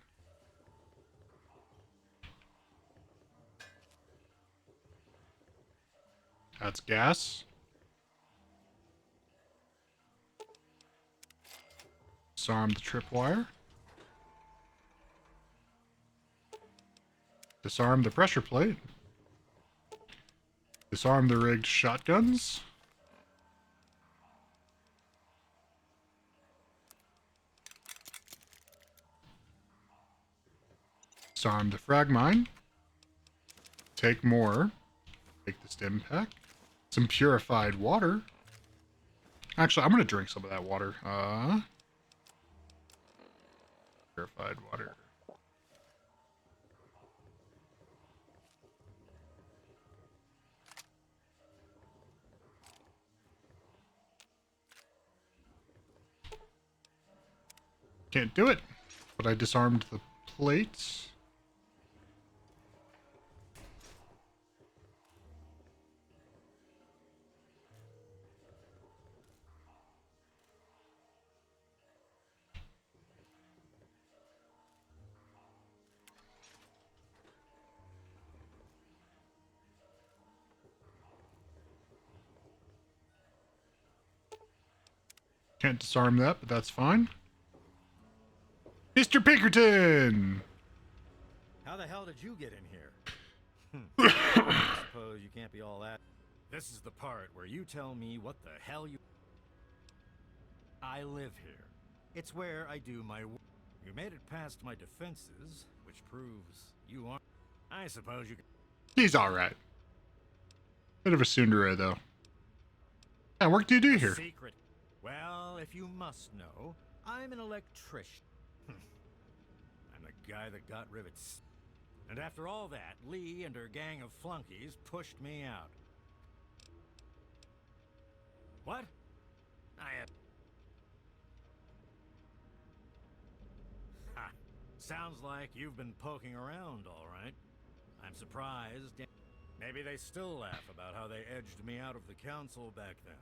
That's gas. Disarm the tripwire. Disarm the pressure plate. Disarm the rigged shotguns. Disarm the frag mine. Take more. Take the stim pack. Some purified water. Actually, I'm gonna drink some of that water. Purified water. Can't do it, but I disarmed the plates. Can't disarm that, but that's fine. Mr. Pinkerton! How the hell did you get in here? I suppose you can't be all that. This is the part where you tell me what the hell you... I live here. It's where I do my work. You made it past my defenses, which proves you aren't... I suppose you can... He's alright. Bit of a tsundere, though. Yeah, what work do you do here? Secret. Well, if you must know, I'm an electrician. I'm the guy that got rivets. And after all that, Lee and her gang of flunkies pushed me out. What? I have... Ha! Sounds like you've been poking around, all right. I'm surprised. Maybe they still laugh about how they edged me out of the council back then.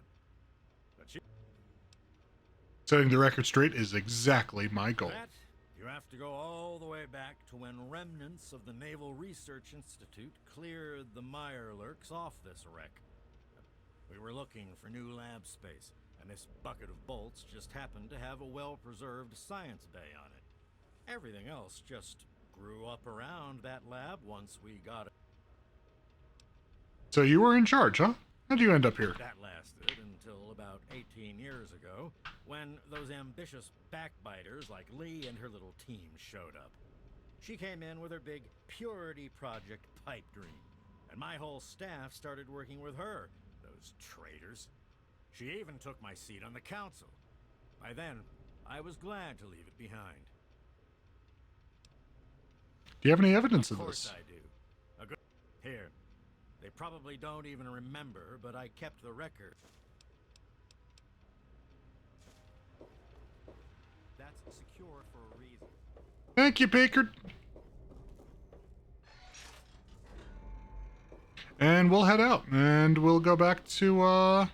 But you... Setting the record straight is exactly my goal. That, you have to go all the way back to when remnants of the Naval Research Institute cleared the Mirelurks off this wreck. We were looking for new lab space, and this bucket of bolts just happened to have a well-preserved science bay on it. Everything else just grew up around that lab once we got it. So you were in charge, huh? How'd you end up here? That lasted until about 18 years ago, when those ambitious backbiters like Lee and her little team showed up. She came in with her big Purity Project pipe dream, and my whole staff started working with her, those traitors. She even took my seat on the council. By then, I was glad to leave it behind. Do you have any evidence of course this? I do. A good here. They probably don't even remember, but I kept the record. That's secure for a reason. Thank you, Baker. And we'll head out, and we'll go back to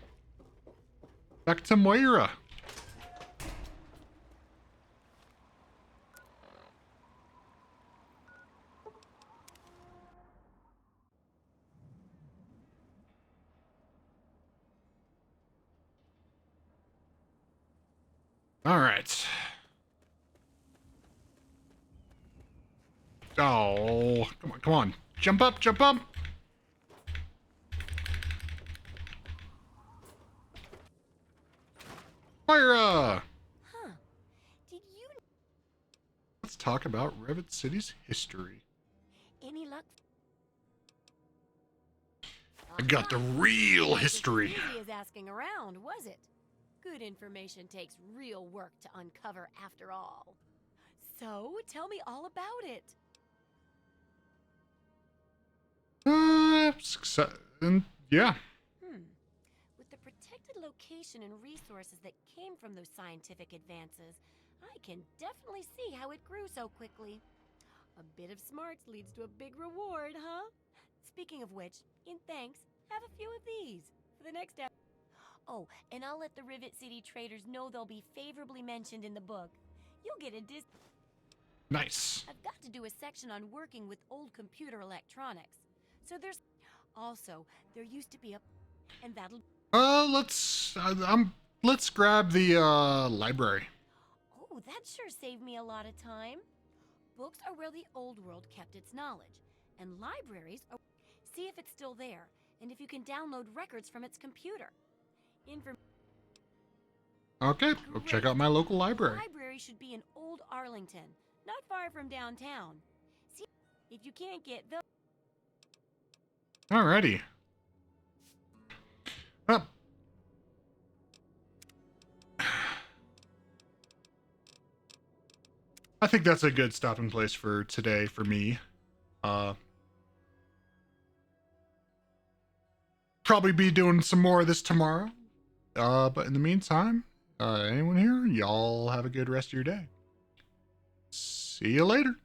Moira. All right. Oh, come on, come on. Jump up, jump up. Moira! Huh. Did you... Let's talk about Revit City's history. Any luck? I got the real history. Easy as asking around, was it? Good information takes real work to uncover after all. So, tell me all about it. Yeah. With the protected location and resources that came from those scientific advances, I can definitely see how it grew so quickly. A bit of smarts leads to a big reward, huh? Speaking of which, in thanks, have a few of these for the next episode. Oh, and I'll let the Rivet City traders know they'll be favorably mentioned in the book. You'll get a Nice. I've got to do a section on working with old computer electronics. So there's... Also, there used to be a... And that'll... Let's grab the, library. Oh, that sure saved me a lot of time. Books are where the old world kept its knowledge. And libraries are... See if it's still there, and if you can download records from its computer. Okay, we'll check out my local library. The library should be in Old Arlington, not far from downtown. See if you can't get the... Alrighty. Well, I think that's a good stopping place for today for me. Probably be doing some more of this tomorrow. But in the meantime, anyone here, y'all have a good rest of your day. See you later.